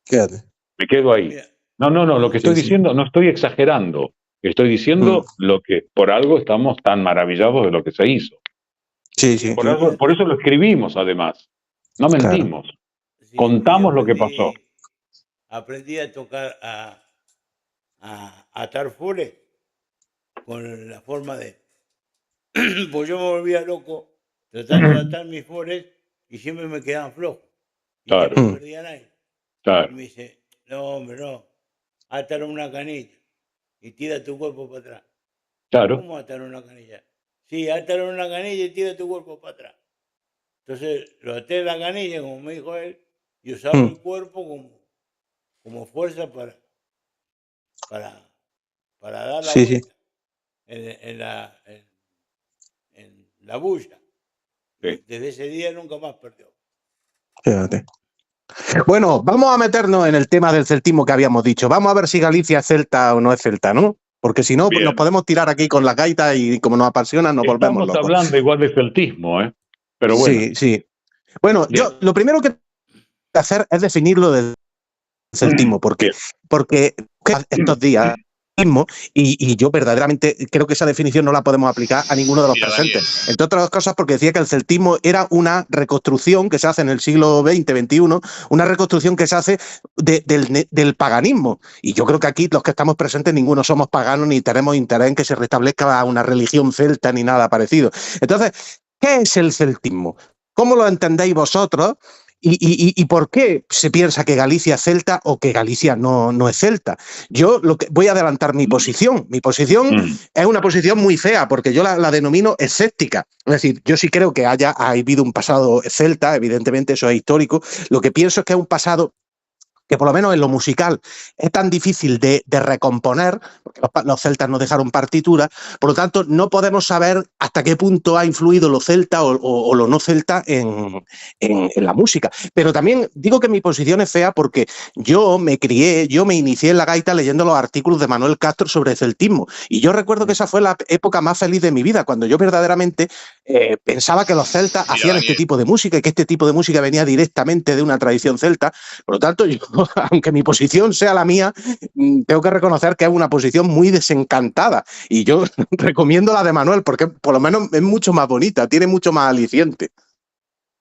Quédate. Me quedo ahí. Mira, No, lo que estoy diciendo, no estoy exagerando. Estoy diciendo lo que, por algo estamos tan maravillados de lo que se hizo. Sí, sí. Por eso lo escribimos, además. No mentimos. sí, Contamos lo que pasó. Aprendí a tocar, a atar fores con la forma de... Pues yo me volvía loco tratando de atar mis fores y siempre me quedaban flojos. Y Claro. siempre perdían aire. Y Claro, me dice, no, hombre, no. Atar una canilla y tira tu cuerpo para atrás. claro. ¿Cómo atar una canilla? Sí, atar una canilla y tira tu cuerpo para atrás. Entonces lo até la canilla, como me dijo él, y usaba el cuerpo como fuerza para dar la Sí, vuelta en la bulla. Sí. Desde ese día nunca más perdió. Fíjate. Bueno, vamos a meternos en el tema del celtismo que habíamos dicho. Vamos a ver si Galicia es celta o no es celta, ¿no? Porque si no, pues Bien. nos podemos tirar aquí con la gaita y como nos apasiona, nos volvemos Estamos locos. hablando igual de celtismo, ¿eh? Pero bueno. Sí, sí. Bueno, Bien. yo lo primero que tengo que hacer es definir lo del celtismo, porque estos días mismo, y yo verdaderamente creo que esa definición no la podemos aplicar a ninguno de los presentes. Entre otras cosas porque decía que el celtismo era una reconstrucción que se hace en el siglo XX, XXI, una reconstrucción que se hace del paganismo. Y yo creo que aquí los que estamos presentes ninguno somos paganos ni tenemos interés en que se restablezca una religión celta ni nada parecido. Entonces, ¿qué es el celtismo? ¿Cómo lo entendéis vosotros? ¿Y por qué se piensa que Galicia es celta o que Galicia no es celta? Yo voy a adelantar mi posición. Mi posición es una posición muy fea, porque yo la denomino escéptica. Es decir, yo sí creo que ha habido un pasado celta, evidentemente eso es histórico. Lo que pienso es que es un pasado que por lo menos en lo musical es tan difícil de recomponer, porque los celtas no dejaron partitura, por lo tanto no podemos saber hasta qué punto ha influido lo celta o lo no celta en la música. Pero también digo que mi posición es fea porque yo me inicié en la gaita leyendo los artículos de Manuel Castro sobre celtismo, y yo recuerdo que esa fue la época más feliz de mi vida, cuando yo verdaderamente pensaba que los celtas hacían este tipo de música y que este tipo de música venía directamente de una tradición celta. Por lo tanto, yo, aunque mi posición sea la mía, tengo que reconocer que es una posición muy desencantada, y yo recomiendo la de Manuel porque por lo menos es mucho más bonita, tiene mucho más aliciente.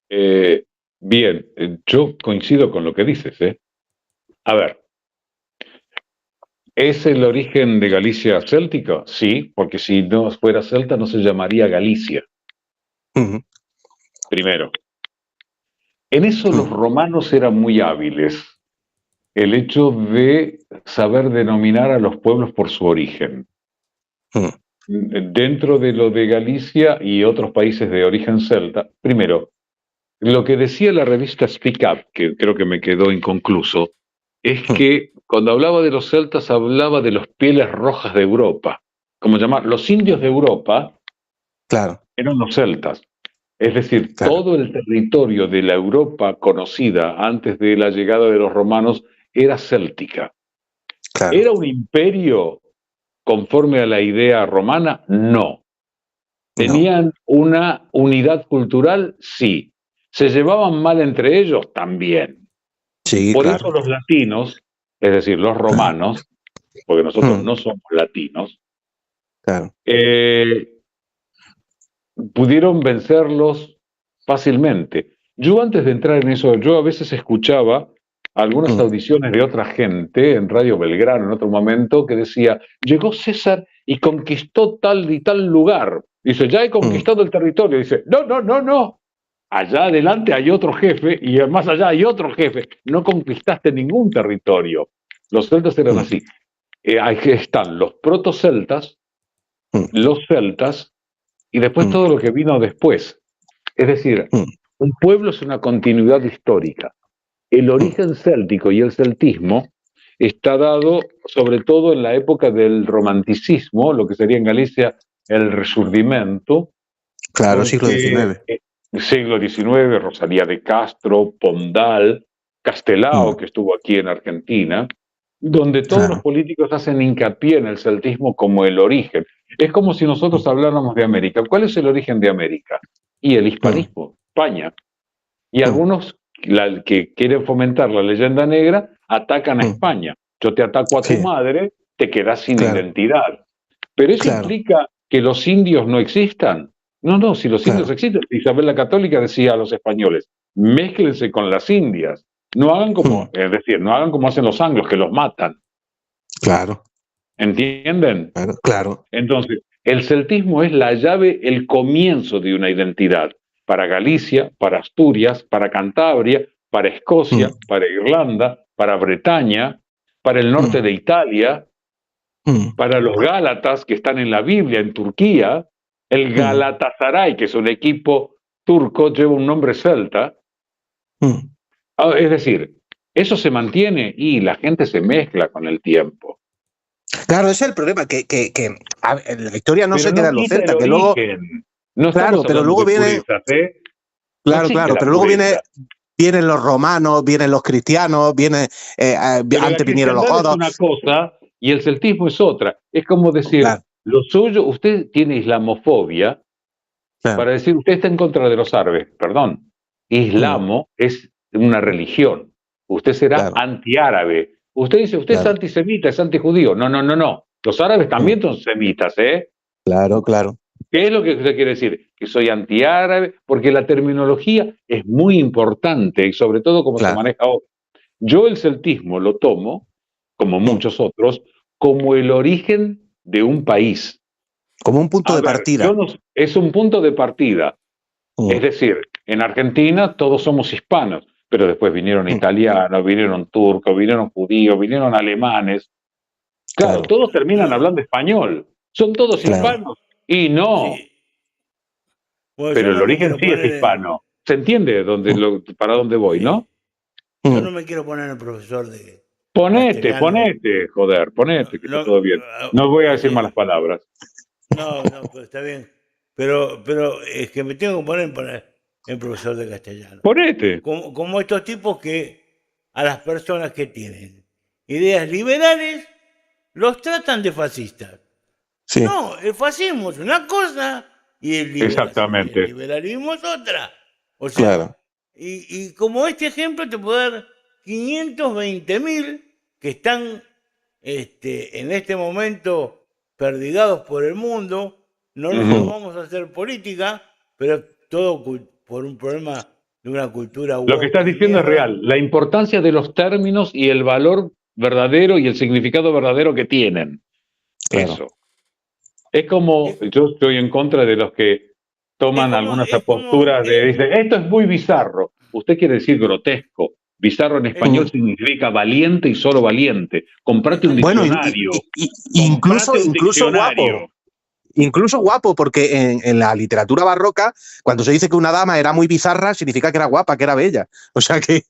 Bien, yo coincido con lo que dices, ¿eh? A ver, ¿es el origen de Galicia céltico? Sí, porque si no fuera celta no se llamaría Galicia. Primero. En eso los romanos eran muy hábiles. El hecho de saber denominar a los pueblos por su origen. Dentro de lo de Galicia y otros países de origen celta, primero, lo que decía la revista Speak Up, que creo que me quedó inconcluso, es que cuando hablaba de los celtas hablaba de los pieles rojas de Europa. Como llamar, los indios de Europa eran los celtas. Es decir, todo el territorio de la Europa conocida antes de la llegada de los romanos era céltica. ¿Era un imperio conforme a la idea romana? No. ¿Tenían una unidad cultural? Sí. ¿Se llevaban mal entre ellos? También. Sí, por eso los latinos, es decir, los romanos, porque nosotros no somos latinos, pudieron vencerlos fácilmente. Yo antes de entrar en eso, yo a veces escuchaba algunas audiciones de otra gente en Radio Belgrano en otro momento que decía, llegó César y conquistó tal y tal lugar. Dice, ya he conquistado el territorio. Dice, no. Allá adelante hay otro jefe y más allá hay otro jefe. No conquistaste ningún territorio. Los celtas eran así. Aquí están los protoceltas, los celtas y después todo lo que vino después. Es decir, Un pueblo es una continuidad histórica. El origen céltico y el celtismo está dado sobre todo en la época del romanticismo, lo que sería en Galicia el Resurgimento. Claro, siglo XIX. Siglo XIX, Rosalía de Castro, Pondal, Castelao, que estuvo aquí en Argentina, donde todos los políticos hacen hincapié en el celtismo como el origen. Es como si nosotros habláramos de América. ¿Cuál es el origen de América? Y el hispanismo, España. Y algunos que quieren fomentar la leyenda negra atacan a España. Yo te ataco a tu madre, te quedas sin identidad. Pero eso implica que los indios no existan. No, si los indios existen. Isabel la Católica decía a los españoles, mézclense con las indias. No hagan como, es decir, no hagan como hacen los anglos, que los matan. Claro. ¿Entienden? Claro. Entonces, el celtismo es la llave, el comienzo de una identidad. Para Galicia, para Asturias, para Cantabria, para Escocia, para Irlanda, para Bretaña, para el norte de Italia, para los Gálatas que están en la Biblia, en Turquía. El Galatasaray, que es un equipo turco, lleva un nombre celta. Es decir, eso se mantiene y la gente se mezcla con el tiempo. Claro, ese es el problema, que la historia no se queda en los celtas, que luego... No claro, pero luego viene... ¿eh? Claro, pero luego vienen los romanos, vienen los cristianos, antes vinieron los godos. Es una cosa y el celtismo es otra. Es como decir, lo suyo, usted tiene islamofobia, para decir, usted está en contra de los árabes, perdón. Islamo es una religión. Usted será antiárabe. Usted dice, usted es antisemita, es antijudío. No. Los árabes también son semitas, ¿eh? Claro. ¿Qué es lo que usted quiere decir? Que soy antiárabe, porque la terminología es muy importante y sobre todo cómo se maneja ahora. Yo el celtismo lo tomo, como muchos otros, como el origen de un país. Como un punto de partida. Es un punto de partida. Es decir, en Argentina todos somos hispanos, pero después vinieron italianos, vinieron turcos, vinieron judíos, vinieron alemanes. Claro, todos terminan hablando español. Son todos hispanos. Y no. Sí. Bueno, pero el origen sí es hispano. ¿Se entiende para dónde voy, no? Yo no me quiero poner el profesor de... Ponete, joder, que está todo bien. No voy a decir malas palabras. No, pues está bien. Pero es que me tengo que poner el profesor de castellano. Ponete. Como estos tipos que a las personas que tienen ideas liberales los tratan de fascistas. Sí. No, el fascismo es una cosa y el liberalismo es otra. O sea, y como este ejemplo te puedo dar 520.000 que están en este momento perdigados por el mundo. No nos vamos a hacer política, pero todo por un problema de una cultura. Lo que estás diciendo es real. La importancia de los términos y el valor verdadero y el significado verdadero que tienen. Eso. Es como, yo estoy en contra de los que toman algunas posturas de, dicen, esto es muy bizarro. Usted quiere decir grotesco. Bizarro en español significa valiente y solo valiente. Comprate un diccionario. Incluso guapo. Incluso guapo, porque en la literatura barroca, cuando se dice que una dama era muy bizarra, significa que era guapa, que era bella. O sea que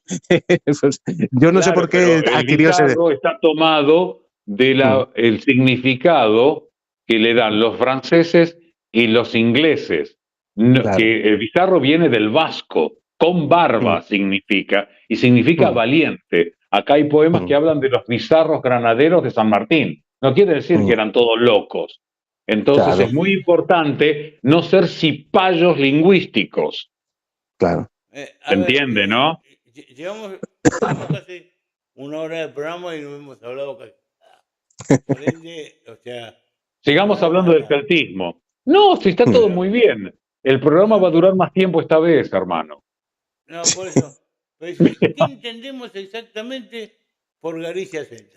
pues, yo no sé por qué adquirió ese... Está tomado del significado que le dan los franceses y los ingleses. Que el bizarro viene del vasco, con barba significa, y significa valiente. Acá hay poemas que hablan de los bizarros granaderos de San Martín. No quiere decir que eran todos locos. Entonces es muy importante no ser cipayos lingüísticos. Claro. ¿Se entiende, no? Llevamos casi una hora de programa y no hemos hablado casi nada. Sigamos hablando del celtismo. No, si está todo muy bien. El programa va a durar más tiempo esta vez, hermano. No, por eso. ¿Qué entendemos exactamente por Galicia Celta?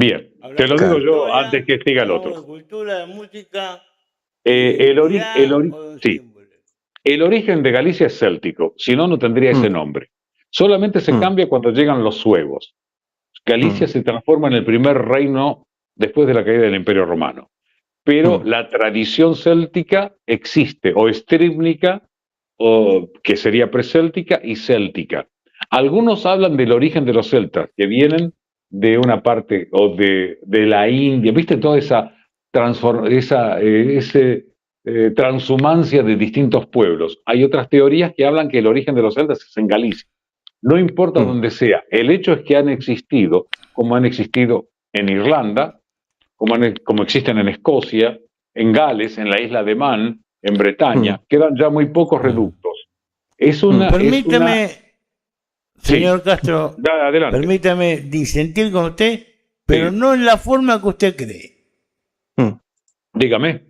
Bien, te lo digo yo antes que siga el otro. Cultura, de música. El origen de Galicia es céltico, si no, no tendría ese nombre. Solamente se cambia cuando llegan los suevos. Galicia se transforma en el primer reino después de la caída del Imperio Romano. Pero la tradición céltica existe, o estrívnica, o que sería preséltica, y céltica. Algunos hablan del origen de los celtas, que vienen de una parte, o de la India. ¿Viste toda esa transhumancia de distintos pueblos? Hay otras teorías que hablan que el origen de los celtas es en Galicia. No importa dónde sea, el hecho es que han existido, como han existido en Irlanda, como existen en Escocia, en Gales, en la isla de Man, en Bretaña, quedan ya muy pocos reductos. Permítame, señor Castro, adelante. Permítame disentir con usted, pero no en la forma que usted cree. Dígame.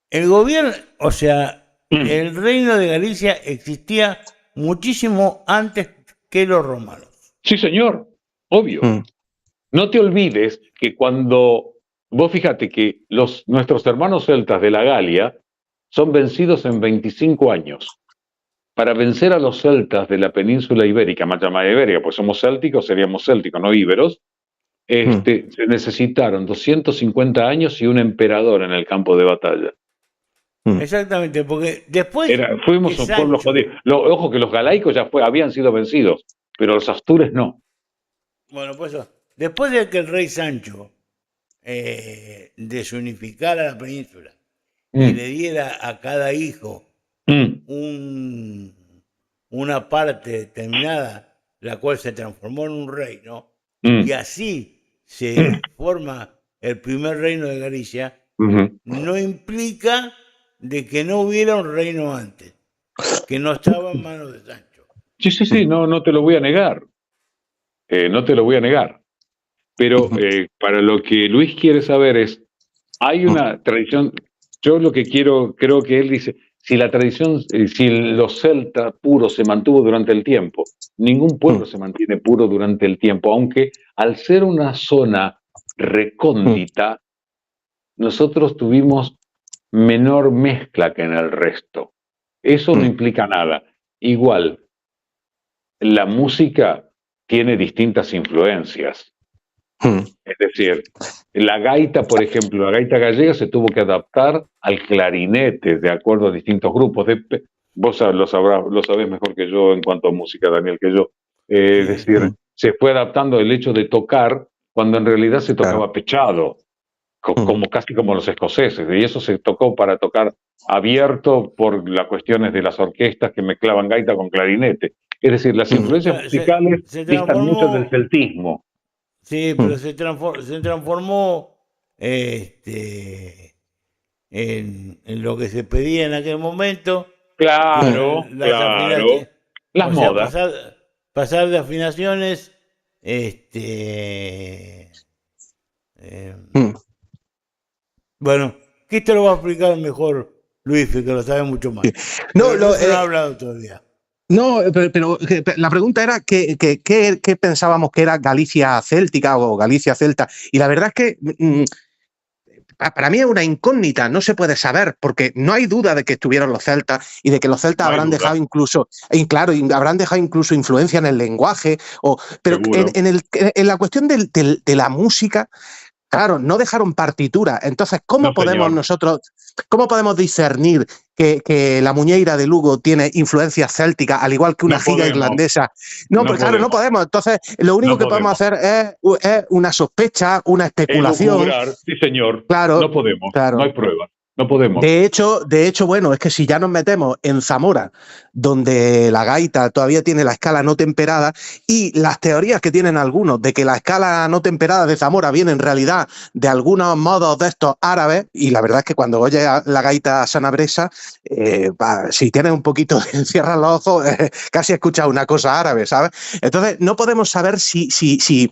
El gobierno, o sea, el reino de Galicia existía muchísimo antes que los romanos. Sí, señor, obvio. No te olvides que cuando, vos fíjate que nuestros hermanos celtas de la Galia son vencidos en 25 años. Para vencer a los celtas de la península ibérica, más llamada ibérica, pues somos célticos, seríamos célticos, no íberos, se necesitaron 250 años y un emperador en el campo de batalla. Exactamente, porque después... Fuimos un pueblo jodido. Ojo que los galaicos ya habían sido vencidos, pero los astures no. Bueno, pues después de que el rey Sancho desunificara la península y le diera a cada hijo una parte determinada, la cual se transformó en un reino, y así se forma el primer reino de Galicia, no implica de que no hubiera un reino antes, que no estaba en manos de Sancho. Sí, no te lo voy a negar. No te lo voy a negar. Pero para lo que Luis quiere saber es, hay una tradición, yo lo que creo que él dice, si la tradición, si los celtas puros se mantuvo durante el tiempo, ningún pueblo se mantiene puro durante el tiempo, aunque al ser una zona recóndita, nosotros tuvimos menor mezcla que en el resto. Eso no implica nada. Igual, la música tiene distintas influencias. Es decir, la gaita, por ejemplo, la gaita gallega se tuvo que adaptar al clarinete de acuerdo a distintos grupos. Vos lo sabés mejor que yo en cuanto a música, Daniel, que yo. Es decir, se fue adaptando el hecho de tocar cuando en realidad se tocaba pechado, casi como los escoceses, y eso se tocó para tocar abierto por las cuestiones de las orquestas que mezclaban gaita con clarinete. Es decir, las influencias musicales distan mucho del celtismo. Sí, pero se transformó en lo que se pedía en aquel momento. Claro. Las modas. Pasar de afinaciones, bueno, ¿qué te lo va a explicar mejor Luis, que lo sabe mucho más? No ha hablado todavía. No, pero la pregunta era ¿qué pensábamos que era Galicia céltica o Galicia celta? Y la verdad es que para mí es una incógnita, no se puede saber, porque no hay duda de que estuvieron los celtas y de que los celtas habrán dejado incluso influencia en el lenguaje. Pero en la cuestión de la música, claro, no dejaron partitura. Entonces, ¿cómo podemos discernir que la muñeira de Lugo tiene influencias célticas, al igual que una giga irlandesa? No podemos. Entonces, lo único que podemos hacer es una sospecha, una especulación. Sí, señor. Claro, no podemos. Claro. No hay pruebas. No podemos. De hecho, bueno, es que si ya nos metemos en Zamora, donde la gaita todavía tiene la escala no temperada, y las teorías que tienen algunos de que la escala no temperada de Zamora viene en realidad de algunos modos de estos árabes, y la verdad es que cuando oyes la gaita sanabresa, si tienes un poquito, cierras los ojos, casi escuchas una cosa árabe, ¿sabes? Entonces, no podemos saber si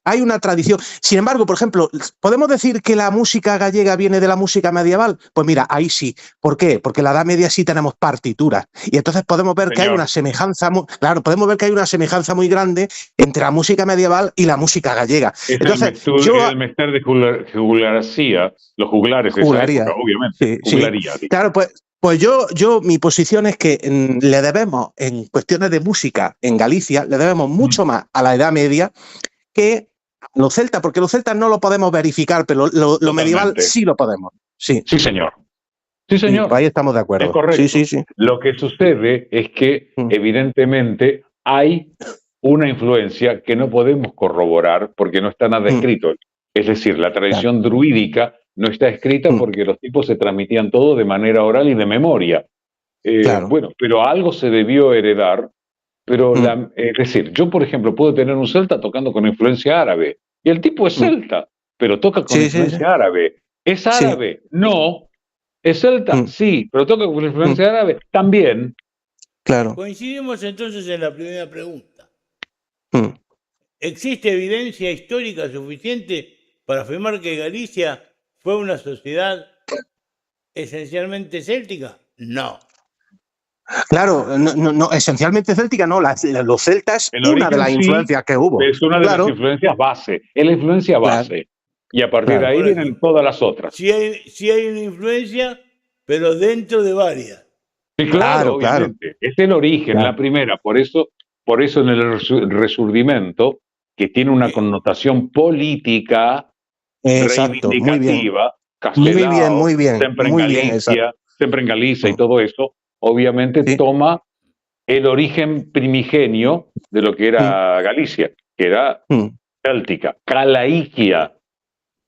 hay una tradición. Sin embargo, por ejemplo, ¿podemos decir que la música gallega viene de la música medieval? Pues mira, ahí sí. ¿Por qué? Porque en la Edad Media sí tenemos partituras. Y entonces podemos ver que hay una semejanza, podemos ver que hay una semejanza muy grande entre la música medieval y la música gallega. Entonces, el mester de juglaría, los juglares, juglaría, esa época, obviamente. Sí, juglaría, sí. Claro, pues yo, mi posición es que le debemos, en cuestiones de música en Galicia, le debemos mucho más a la Edad Media que a los celtas, porque los celtas no lo podemos verificar, pero lo medieval sí lo podemos. Sí, sí señor. Sí, señor. Sí, pues ahí estamos de acuerdo. Es correcto. Sí. Lo que sucede es que, evidentemente, hay una influencia que no podemos corroborar porque no está nada escrito. Es decir, la tradición druídica no está escrita porque los tipos se transmitían todo de manera oral y de memoria. Bueno, pero algo se debió heredar. Pero, es decir, yo, por ejemplo, puedo tener un celta tocando con influencia árabe. Y el tipo es celta, pero toca con influencia árabe. ¿Es árabe? No. ¿Es celta? Sí, pero toca con influencia árabe también. Claro. Coincidimos entonces en la primera pregunta. ¿Existe evidencia histórica suficiente para afirmar que Galicia fue una sociedad esencialmente céltica? No. Claro, no, esencialmente céltica no, los celtas es una de las influencias que hubo. Es una de las influencias base, es la influencia base. Y a partir de ahí vienen todas las otras. Sí hay una influencia, pero dentro de varias. Sí, claro, obviamente. Es el origen, la primera. Por eso en el Resurdimento, que tiene una connotación política, reivindicativa, Castelao, muy bien, siempre en Galicia, siempre en Galicia y todo eso, obviamente toma el origen primigenio de lo que era Galicia, que era céltica, calaiquia.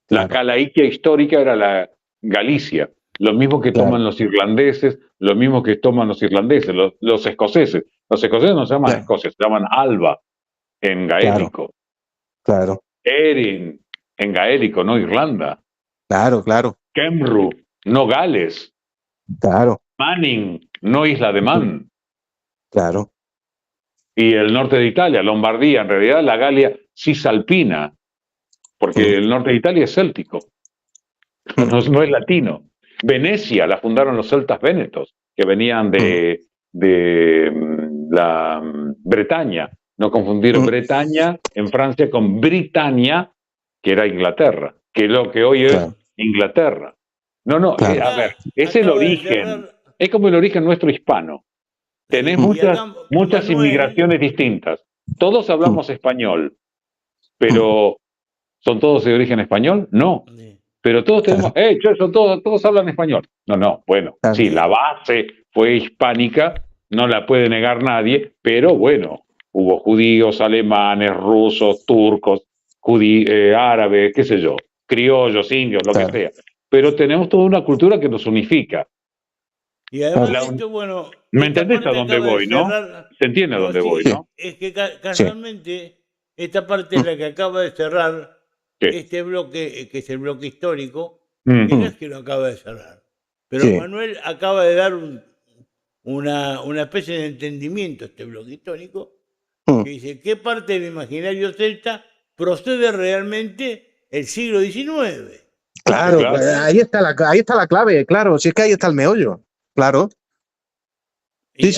La calaiquia histórica era la Galicia. Lo mismo que toman los irlandeses, lo mismo que toman los irlandeses, los escoceses. Los escoceses no se llaman escoceses, se llaman alba en gaélico. Claro. Erin en gaélico, no Irlanda. Claro. Kemru, no Gales. Claro. Manning, no Isla de Man. Claro. Y el norte de Italia, Lombardía, en realidad la Galia cisalpina, porque el norte de Italia es céltico, no es latino. Venecia la fundaron los celtas vénetos, que venían de la Bretaña. No confundir Bretaña en Francia con Britania, que era Inglaterra, que es lo que hoy es Inglaterra. No, a ver, es el origen. Es como el origen nuestro hispano. Tenés muchas inmigraciones distintas. Todos hablamos español, pero ¿son todos de origen español? No. Pero todos tenemos, todos hablan español. No, bueno, sí, la base fue hispánica, no la puede negar nadie, pero bueno, hubo judíos, alemanes, rusos, turcos, árabes, qué sé yo, criollos, indios, lo que sea. Pero tenemos toda una cultura que nos unifica. Y además esto, bueno... ¿Me entendés a dónde voy, no? ¿Se entiende a dónde voy, no? Es que casualmente esta parte es la que acaba de cerrar este bloque, que es el bloque histórico, que no es que lo acaba de cerrar. Pero Manuel acaba de dar una especie de entendimiento a este bloque histórico, que dice, ¿qué parte del imaginario celta procede realmente el siglo XIX? Claro. Ahí está la clave, claro, si es que ahí está el meollo, claro. Sí.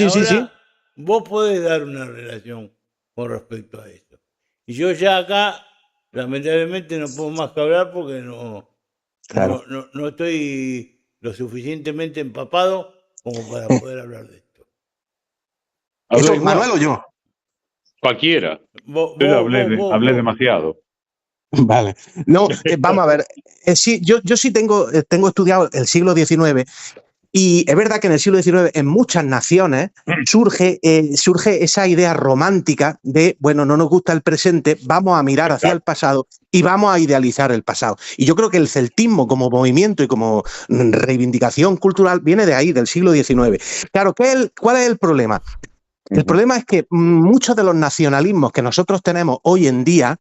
Vos podés dar una relación con respecto a esto. Y yo ya acá, lamentablemente, no puedo más que hablar porque no estoy lo suficientemente empapado como para poder hablar de esto. ¿Eso es Manuel o yo? Cualquiera. Yo hablé demasiado. Vale. No, vamos a ver. Sí, yo sí tengo estudiado el siglo XIX. Y es verdad que en el siglo XIX, en muchas naciones, surge esa idea romántica de, bueno, no nos gusta el presente, vamos a mirar hacia el pasado y vamos a idealizar el pasado. Y yo creo que el celtismo como movimiento y como reivindicación cultural viene de ahí, del siglo XIX. Claro, ¿cuál es el problema? El problema es que muchos de los nacionalismos que nosotros tenemos hoy en día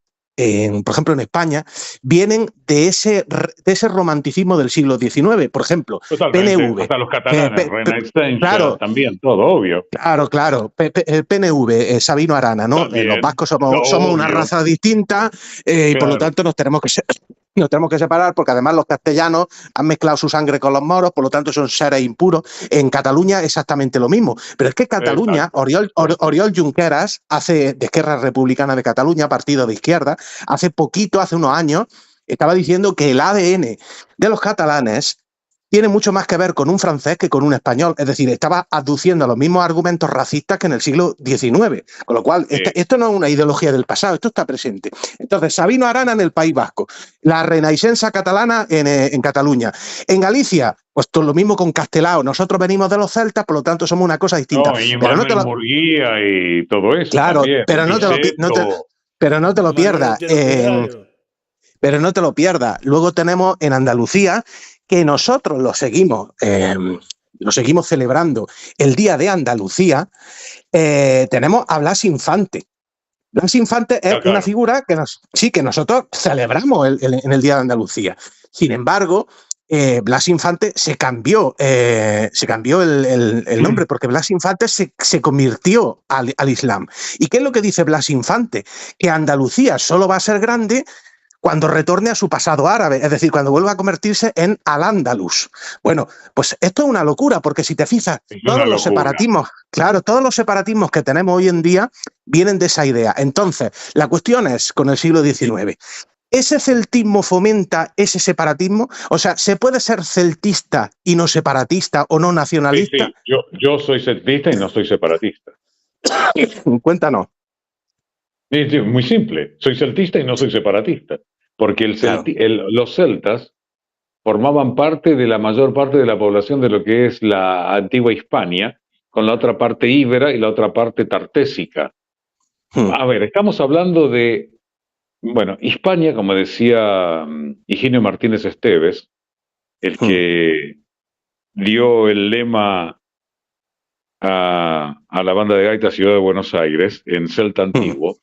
por ejemplo, en España, vienen de ese romanticismo del siglo XIX. Por ejemplo, Totalmente. PNV. Hasta los catalanes, Renaissance, claro, también, todo, obvio. Claro. El PNV, Sabino Arana, ¿no? Los vascos somos una raza distinta y por lo tanto nos tenemos que separar porque además los castellanos han mezclado su sangre con los moros, por lo tanto son seres impuros. En Cataluña exactamente lo mismo. Pero es que Cataluña, Oriol Junqueras, de Esquerra Republicana de Cataluña, partido de izquierda, hace unos años, estaba diciendo que el ADN de los catalanes tiene mucho más que ver con un francés que con un español. Es decir, estaba aduciendo los mismos argumentos racistas que en el siglo XIX. Con lo cual, esto no es una ideología del pasado, esto está presente. Entonces, Sabino Arana en el País Vasco, la Renaixença catalana en Cataluña. En Galicia, pues todo lo mismo con Castelao. Nosotros venimos de los celtas, por lo tanto somos una cosa distinta. No, y Manuel Murguía y todo eso. Claro, también, pero no te lo pierdas. Pero no te lo pierdas. Luego tenemos en Andalucía, que nosotros lo seguimos celebrando el Día de Andalucía, tenemos a Blas Infante. Blas Infante es una figura que nosotros celebramos en el Día de Andalucía. Sin embargo, Blas Infante se cambió el nombre, porque Blas Infante se convirtió al Islam. ¿Y qué es lo que dice Blas Infante? Que Andalucía solo va a ser grande cuando retorne a su pasado árabe, es decir, cuando vuelva a convertirse en Al-Ándalus. Bueno, pues esto es una locura, porque si te fijas, todos los separatismos que tenemos hoy en día vienen de esa idea. Entonces, la cuestión es, con el siglo XIX, ¿ese celtismo fomenta ese separatismo? O sea, ¿se puede ser celtista y no separatista o no nacionalista? Sí. Yo soy celtista y no soy separatista. Cuéntanos. Es muy simple, soy celtista y no soy separatista, porque los celtas formaban parte de la mayor parte de la población de lo que es la antigua Hispania, con la otra parte íbera y la otra parte tartésica. A ver, estamos hablando de, Hispania, como decía Higinio Martínez Esteves, el que dio el lema a la banda de gaita Ciudad de Buenos Aires, en celta antiguo.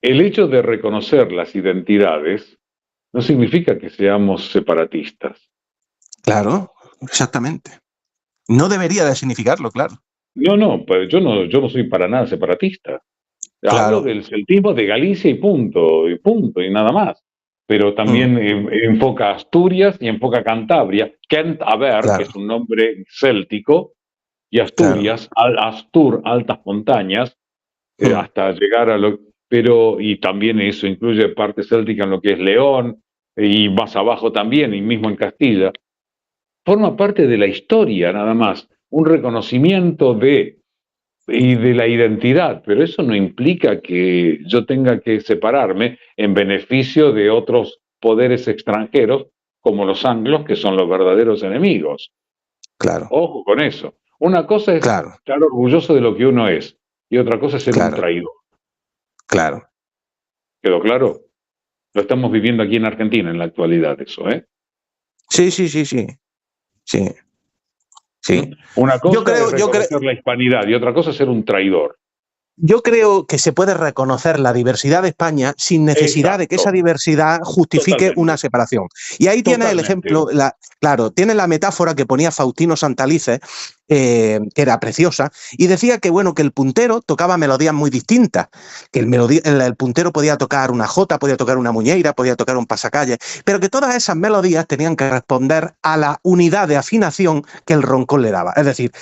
el hecho de reconocer las identidades no significa que seamos separatistas. Claro, exactamente. No debería de significarlo, claro. No, pero yo no soy para nada separatista. Claro. Hablo del celtismo de Galicia y punto, y nada más. Pero también enfoca Asturias y enfoca Cantabria. Kent Aver, Claro. que es un nombre céltico, y Asturias, Astur, altas montañas, hasta llegar a lo... Pero, y también eso incluye parte céltica en lo que es León, y más abajo también, y mismo en Castilla. Forma parte de la historia nada más, un reconocimiento de la identidad, pero eso no implica que yo tenga que separarme en beneficio de otros poderes extranjeros, como los anglos, que son los verdaderos enemigos. Claro. Ojo con eso. Una cosa es estar orgulloso de lo que uno es, y otra cosa es ser un traidor. Claro. ¿Quedó claro? Lo estamos viviendo aquí en Argentina en la actualidad, eso, ¿eh? Sí. Una cosa es reconocer la hispanidad y otra cosa es ser un traidor. Yo creo que se puede reconocer la diversidad de España sin necesidad de que esa diversidad justifique una separación. Y ahí tiene el ejemplo, tiene la metáfora que ponía Faustino Santalice, que era preciosa, y decía que, bueno, que el puntero tocaba melodías muy distintas, que el puntero podía tocar una jota, podía tocar una muñeira, podía tocar un pasacalle, pero que todas esas melodías tenían que responder a la unidad de afinación que el roncón le daba. Es decir,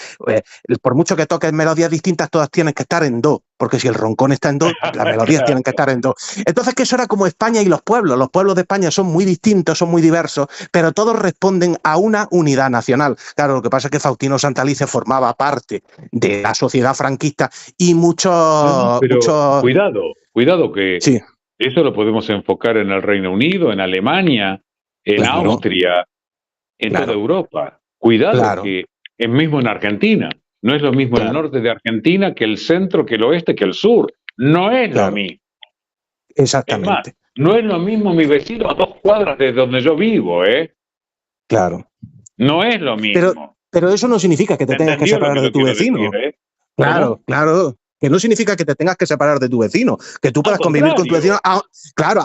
por mucho que toques melodías distintas, todas tienen que estar en do, porque si el roncón está en do, las melodías tienen que estar en do. Entonces, que eso era como España y los pueblos de España son muy distintos, son muy diversos, pero todos responden a una unidad nacional. Claro, lo que pasa es que Faustino Santalice formaba parte de la sociedad franquista y muchos... Cuidado que eso lo podemos enfocar en el Reino Unido, en Alemania, en Austria, en toda Europa. Cuidado que es mismo en Argentina. No es lo mismo el norte de Argentina que el centro, que el oeste, que el sur. No es lo mismo. Exactamente. Es más, no es lo mismo mi vecino a 2 cuadras de donde yo vivo, ¿eh? Claro. No es lo mismo. Pero eso no significa que te tengas que separar de tu vecino. Decir, ¿eh? Claro. Que no significa que te tengas que separar de tu vecino, que tú puedas convivir con tu vecino,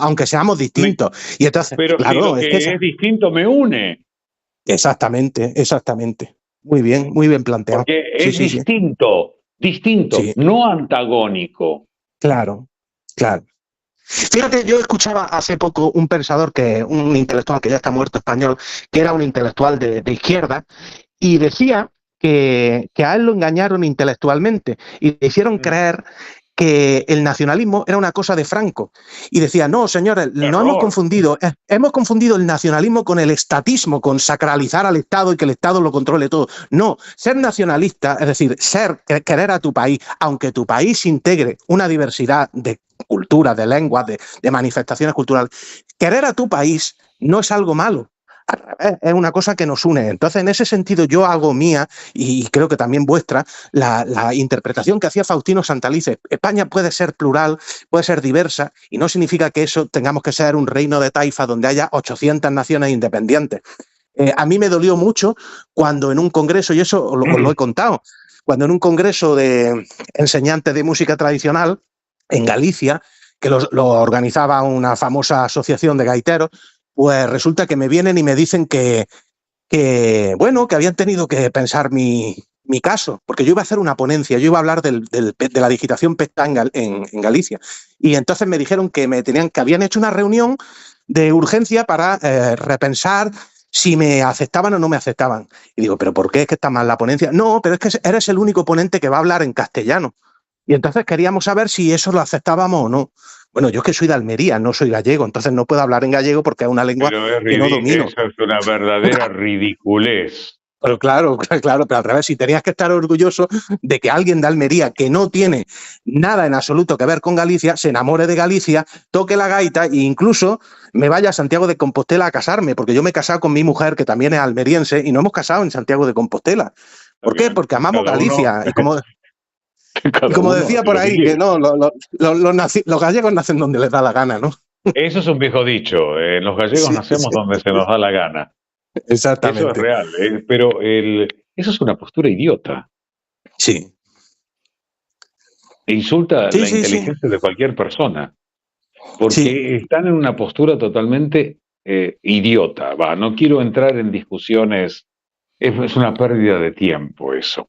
aunque seamos distintos. Y entonces, pero si lo que es distinto me une. Exactamente. Muy bien planteado. Porque es distinto, no antagónico. Claro. Fíjate, yo escuchaba hace poco un pensador, un intelectual que ya está muerto español, que era un intelectual de izquierda, y decía que a él lo engañaron intelectualmente y le hicieron creer que el nacionalismo era una cosa de Franco. Y decía, no, señores, no hemos confundido el nacionalismo con el estatismo, con sacralizar al Estado y que el Estado lo controle todo. No, ser nacionalista, es decir, querer a tu país, aunque tu país integre una diversidad de culturas, de lenguas, de manifestaciones culturales, querer a tu país no es algo malo. Es una cosa que nos une. Entonces, en ese sentido, yo hago mía, y creo que también vuestra, la interpretación que hacía Faustino Santalice. España puede ser plural, puede ser diversa, y no significa que eso tengamos que ser un reino de taifa donde haya 800 naciones independientes. A mí me dolió mucho cuando en un congreso, y eso os lo he contado, cuando en un congreso de enseñantes de música tradicional en Galicia, que lo organizaba una famosa asociación de gaiteros, pues resulta que me vienen y me dicen que habían tenido que pensar mi caso, porque yo iba a hacer una ponencia, yo iba a hablar de la digitación PECTA en Galicia. Y entonces me dijeron que habían hecho una reunión de urgencia para repensar si me aceptaban o no me aceptaban. Y digo, ¿pero por qué es que está mal la ponencia? No, pero es que eres el único ponente que va a hablar en castellano. Y entonces queríamos saber si eso lo aceptábamos o no. Bueno, yo es que soy de Almería, no soy gallego, entonces no puedo hablar en gallego porque es una lengua que no domino. Eso es una verdadera ridiculez. Pero claro, pero al revés, si tenías que estar orgulloso de que alguien de Almería que no tiene nada en absoluto que ver con Galicia, se enamore de Galicia, toque la gaita e incluso me vaya a Santiago de Compostela a casarme, porque yo me he casado con mi mujer, que también es almeriense, y nos hemos casado en Santiago de Compostela. ¿Por qué? Porque amamos Galicia. Y como decía por ahí, que no, los gallegos nacen donde les da la gana, ¿no? Eso es un viejo dicho. Los gallegos nacemos donde se nos da la gana. Exactamente. Eso es real, pero eso es una postura idiota. Sí. E insulta la inteligencia de cualquier persona. porque están en una postura totalmente idiota. No quiero entrar en discusiones, es una pérdida de tiempo eso.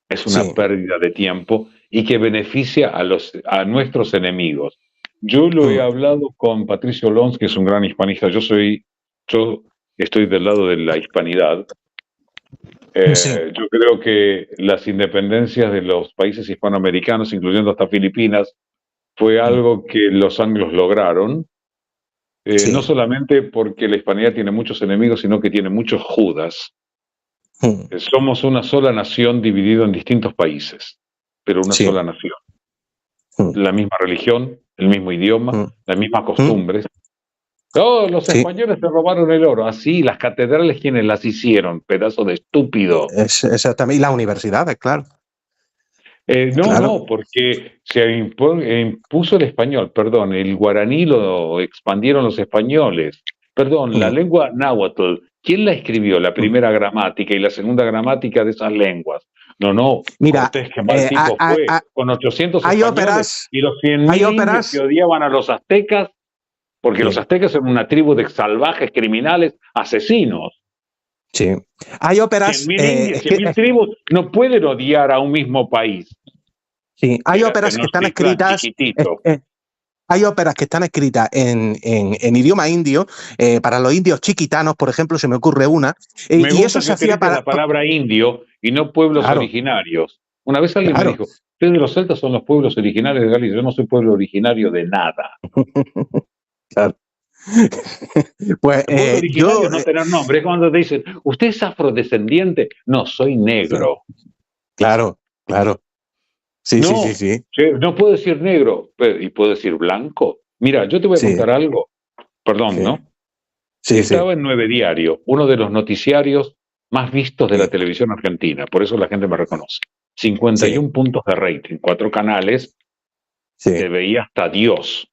Es una pérdida de tiempo y que beneficia a nuestros enemigos. Yo lo he hablado con Patricio Lons, que es un gran hispanista. Yo estoy del lado de la hispanidad. Yo creo que las independencias de los países hispanoamericanos, incluyendo hasta Filipinas, fue algo que los anglos lograron. No solamente porque la hispanidad tiene muchos enemigos, sino que tiene muchos judas. Somos una sola nación dividida en distintos países, pero una sola nación. La misma religión, el mismo idioma, las mismas costumbres. Los españoles se robaron el oro. Así, las catedrales, ¿quiénes las hicieron? Pedazo de estúpido. Exactamente. Y las universidades, claro. No, porque se impuso el español, perdón, el guaraní lo expandieron los españoles. Perdón, la lengua náhuatl, ¿quién la escribió? La primera gramática y la segunda gramática de esas lenguas. No. Mira, Cortés, que mal tipo fue, con 800 hay españoles óperas, y los 100.000 indios que odiaban a los aztecas, porque los aztecas eran una tribu de salvajes, criminales, asesinos. Sí. Hay óperas. 100.000 tribus no pueden odiar a un mismo país. Sí, hay óperas que están escritas. Hay óperas que están escritas en idioma indio, para los indios chiquitanos, por ejemplo, se me ocurre una. Y eso se hacía para la palabra indio y no pueblos originarios. Una vez alguien me dijo, ustedes los celtas son los pueblos originarios de Galicia, yo no soy pueblo originario de nada. Claro. Pues yo no tener nombre, es cuando te dicen, ¿usted es afrodescendiente? No, soy negro. Claro. Sí. No puedo decir negro, y puedo decir blanco. Mira, yo te voy a contar algo. Perdón, ¿no? Estaba en 9 Diario, uno de los noticiarios más vistos de la televisión argentina, por eso la gente me reconoce. 51 puntos de rating, 4 canales, se veía hasta Dios.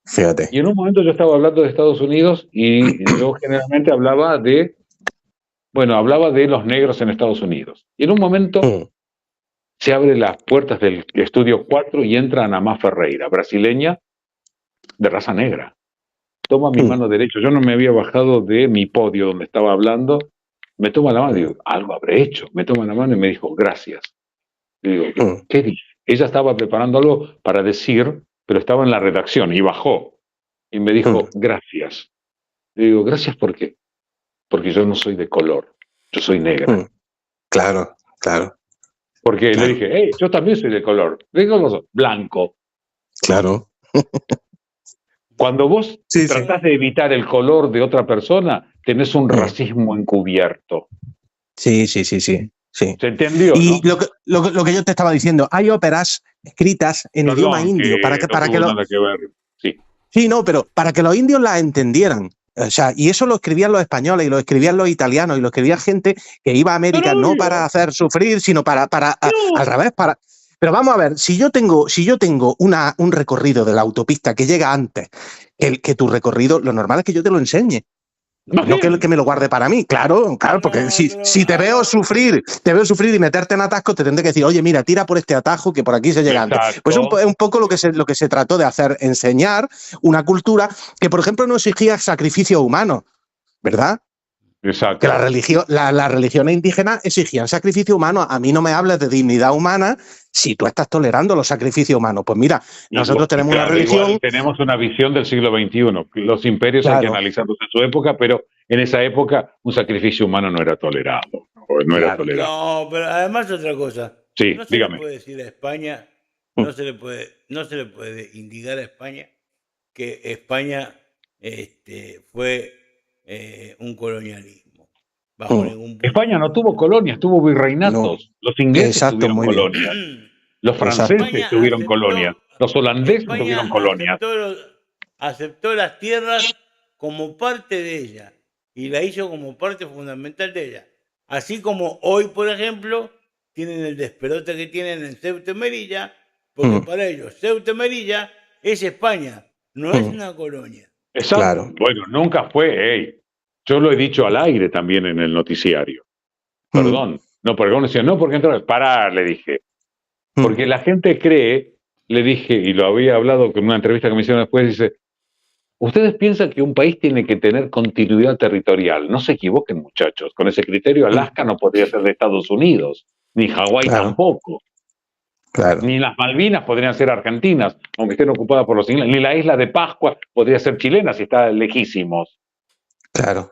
Fíjate. Y en un momento yo estaba hablando de Estados Unidos y yo generalmente hablaba de los negros en Estados Unidos. Y en un momento se abren las puertas del estudio 4 y entra Ana Má Ferreira, brasileña de raza negra. Toma mi mano derecha. Yo no me había bajado de mi podio donde estaba hablando. Me toma la mano y digo, algo habré hecho. Me toma la mano y me dijo, gracias. Y digo, ¿qué dije? Ella estaba preparando algo para decir, pero estaba en la redacción y bajó. Y me dijo, gracias. Y digo, ¿gracias por qué? Porque yo no soy de color. Yo soy negra. Claro. Porque le dije, yo también soy de color. ¿De qué color soy? Blanco. Claro. Cuando vos tratás de evitar el color de otra persona, tenés un racismo encubierto. Sí. ¿Se entendió? Y ¿no? lo que yo te estaba diciendo, hay óperas escritas en idioma indio para que pero para que los indios las entendieran. O sea, y eso lo escribían los españoles, y lo escribían los italianos, y lo escribía gente que iba a América no para hacer sufrir, sino para al revés, para. Pero vamos a ver, si yo tengo un recorrido de la autopista que llega antes que tu recorrido, lo normal es que yo te lo enseñe. No que me lo guarde para mí, claro, porque si te veo sufrir y meterte en atascos, te tendré que decir, oye, mira, tira por este atajo que por aquí se llega antes. Pues es un poco lo que se trató de hacer, enseñar una cultura que, por ejemplo, no exigía sacrificio humano, ¿verdad? Exacto. Que las religiones indígenas exigían sacrificio humano. A mí no me hables de dignidad humana si tú estás tolerando los sacrificios humanos. Pues mira, nosotros tenemos una religión. Tenemos una visión del siglo XXI. Los imperios hay que analizarlos en su época, pero en esa época un sacrificio humano no era tolerado. No, pero además otra cosa. Sí, no se dígame. le puede decir a España, no se le puede indicar a España que España fue un colonialismo. Bajo ningún punto. España no tuvo colonias, tuvo virreinatos. Los ingleses tuvieron colonias. Los franceses tuvieron colonias. Los holandeses tuvieron colonias. Aceptó las tierras como parte de ella y la hizo como parte fundamental de ella. Así como hoy, por ejemplo, tienen el despelote que tienen en Ceuta y Melilla, porque para ellos Ceuta y Melilla es España, no es una colonia. Exacto. Claro. Bueno, nunca fue. Yo lo he dicho al aire también en el noticiario. Perdón. No, porque uno decía, no, porque entró. Pará, le dije. Porque la gente cree, le dije, y lo había hablado con una entrevista que me hicieron después, dice, Ustedes piensan que un país tiene que tener continuidad territorial. No se equivoquen, muchachos. Con ese criterio, Alaska no podría ser de Estados Unidos, ni Hawái tampoco. Claro. Ni las Malvinas podrían ser argentinas, aunque estén ocupadas por los ingleses. Ni la isla de Pascua podría ser chilena si está lejísimos. Claro.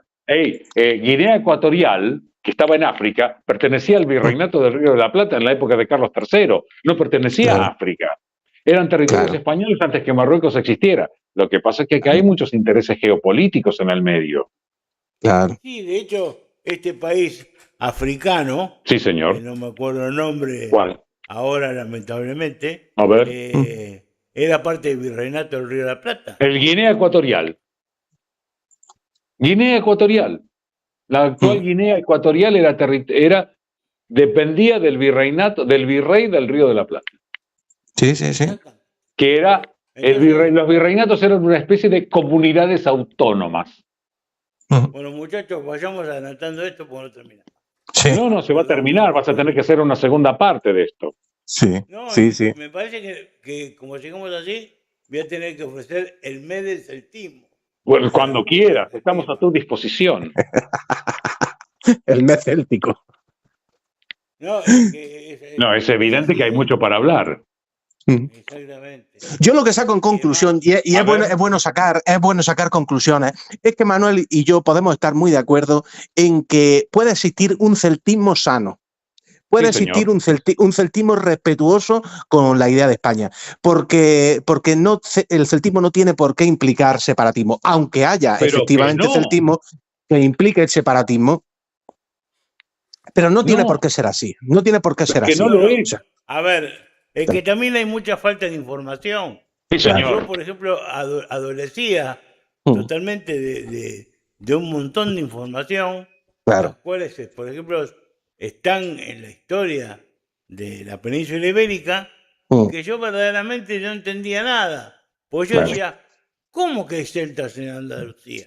Guinea Ecuatorial, que estaba en África, pertenecía al virreinato del Río de la Plata en la época de Carlos III. No pertenecía a África. Eran territorios españoles antes que Marruecos existiera. Lo que pasa es que acá hay muchos intereses geopolíticos en el medio. Claro. Sí, de hecho, este país africano, sí, señor, que no me acuerdo el nombre, ¿cuál? Ahora lamentablemente, a ver, era parte del virreinato del Río de la Plata. El Guinea Ecuatorial. Guinea Ecuatorial. La actual Guinea Ecuatorial dependía del virreinato, del virrey del Río de la Plata. Sí, sí, sí. Que era los virreinatos eran una especie de comunidades autónomas. Bueno, muchachos, vayamos adelantando esto porque no termina. Sí. No se va a terminar, vas a tener que hacer una segunda parte de esto. Sí, no, sí, sí. Me parece que como llegamos así, voy a tener que ofrecer el mes del celtismo. Bueno, cuando quieras, estamos a tu disposición. El mes céltico. No, es evidente que hay mucho para hablar. Exactamente. Yo lo que saco en conclusión, y es bueno sacar conclusiones, es que Manuel y yo podemos estar muy de acuerdo en que puede existir un celtismo sano. Puede existir un celtismo respetuoso con la idea de España, porque no, el celtismo no tiene por qué implicar separatismo, aunque haya efectivamente celtismo que implique el separatismo, pero no tiene por qué ser así. No tiene por qué ser así. No lo es. A ver, es que también hay mucha falta de información. Sí, señor. Yo, por ejemplo, adolecía totalmente de un montón de información, las cuales, por ejemplo, están en la historia de la península ibérica, que yo verdaderamente no entendía nada. Pues yo decía, ¿cómo que hay celtas en Andalucía?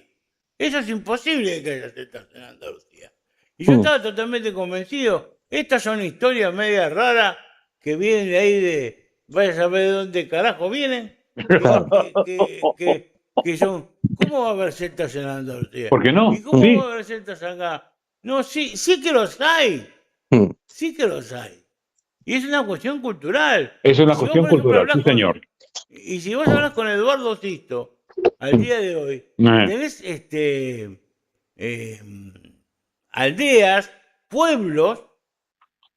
Eso es imposible que haya celtas en Andalucía. Y yo estaba totalmente convencido, estas son historias medias raras que vienen de ahí vaya a saber de dónde carajo vienen, que son, ¿cómo va a haber celtas en Andalucía? ¿Por qué no? ¿Y cómo va a haber celtas acá? No, sí que los hay. Sí que los hay. Y es una cuestión cultural. Es una cuestión cultural, sí, señor. Y si vos hablas con Eduardo Sisto, al día de hoy, tenés aldeas, pueblos,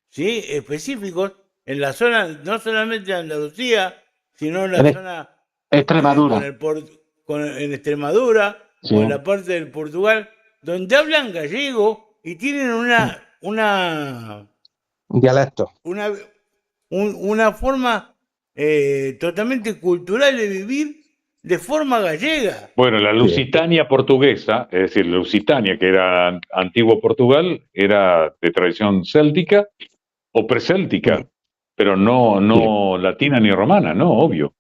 ¿sí?, específicos en la zona, no solamente de Andalucía, sino en la zona Extremadura. En Extremadura, o en la parte del Portugal, donde hablan gallego y tienen un dialecto. Una forma totalmente cultural de vivir de forma gallega. Bueno, la Lusitania portuguesa, es decir, la Lusitania, que era antiguo Portugal, era de tradición céltica o preséltica, pero no latina ni romana, no, obvio.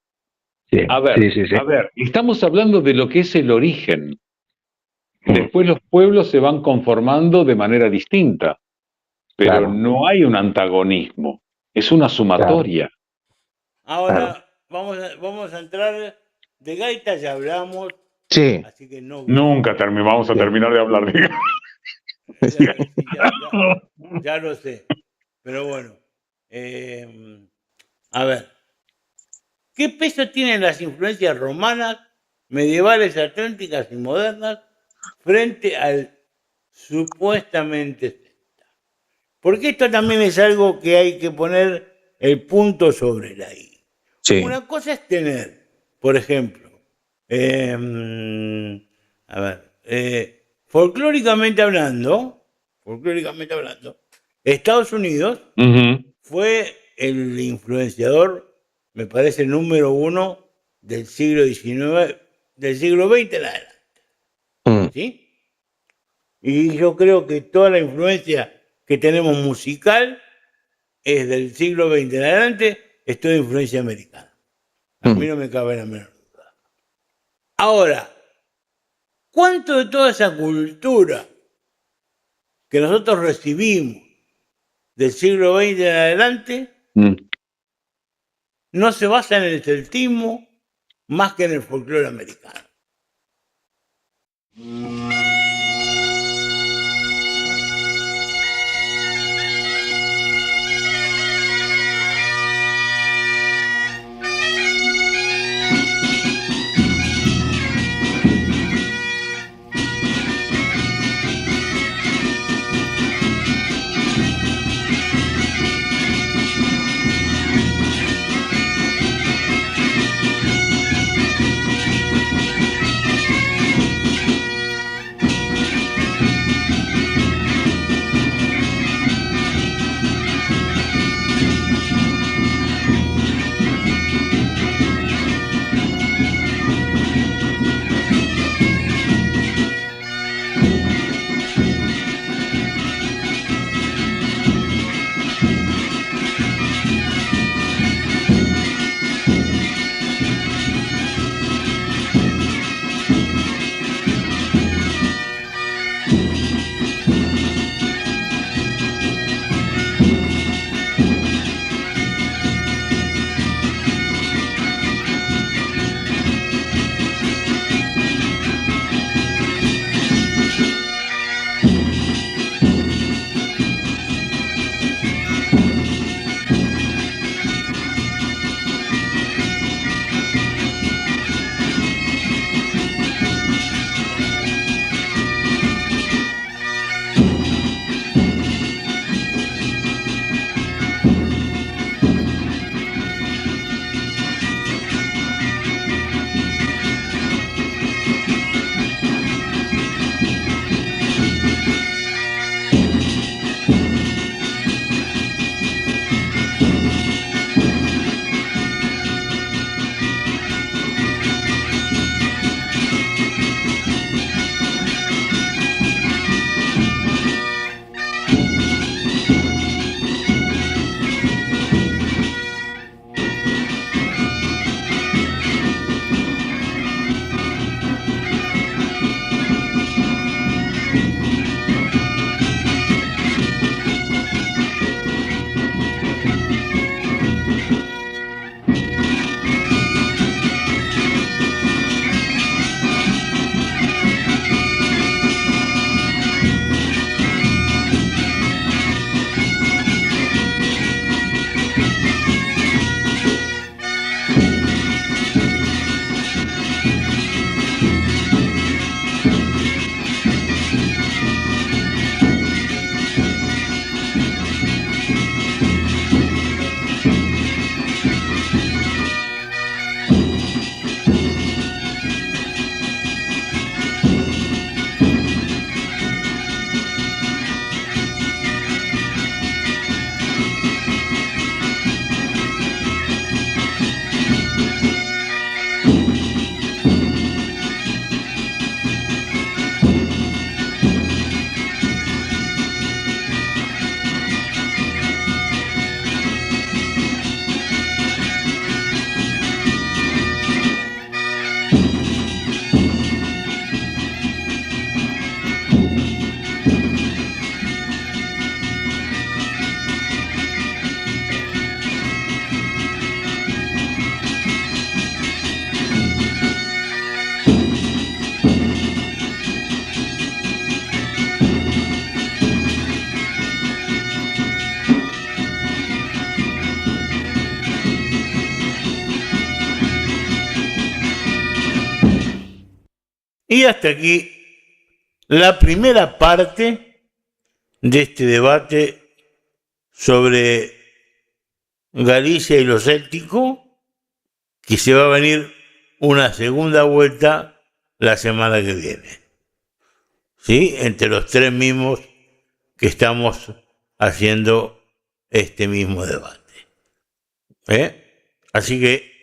A ver, estamos hablando de lo que es el origen. Después los pueblos se van conformando de manera distinta, pero no hay un antagonismo, es una sumatoria. Ahora vamos a entrar de gaita, ya hablamos. Sí. Así que Nunca vamos a terminar de hablar de gaita. Ya lo sé, pero bueno. A ver, ¿qué peso tienen las influencias romanas, medievales, atlánticas y modernas frente al supuestamente celta? Porque esto también es algo que hay que poner el punto sobre la I. Sí. Una cosa es tener, por ejemplo, folclóricamente hablando, Estados Unidos fue el influenciador, me parece, número 1 del siglo XIX, del siglo XX en adelante. ¿Sí? Y yo creo que toda la influencia que tenemos musical es del siglo XX en adelante, es toda influencia americana. A mí no me cabe la menor duda. Ahora, ¿cuánto de toda esa cultura que nosotros recibimos del siglo XX en adelante no se basa en el celtismo más que en el folclore americano? Y hasta aquí la primera parte de este debate sobre Galicia y lo céltico, que se va a venir una segunda vuelta la semana que viene. ¿Sí? Entre los tres mismos que estamos haciendo este mismo debate. Así que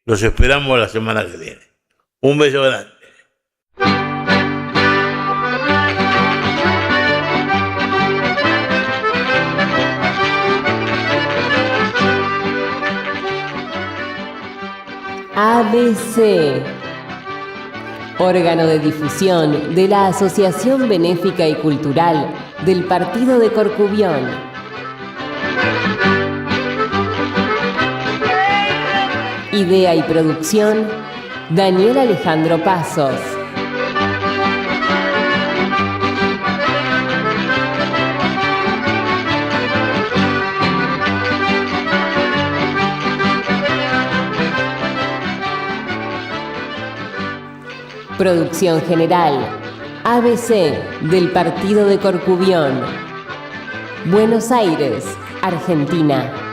los esperamos la semana que viene. Un beso grande. ABC, órgano de difusión de la Asociación Benéfica y Cultural del Partido de Corcubión. Idea y producción, Daniel Alejandro Pasos. Producción general, ABC del Partido de Corcubión. Buenos Aires, Argentina.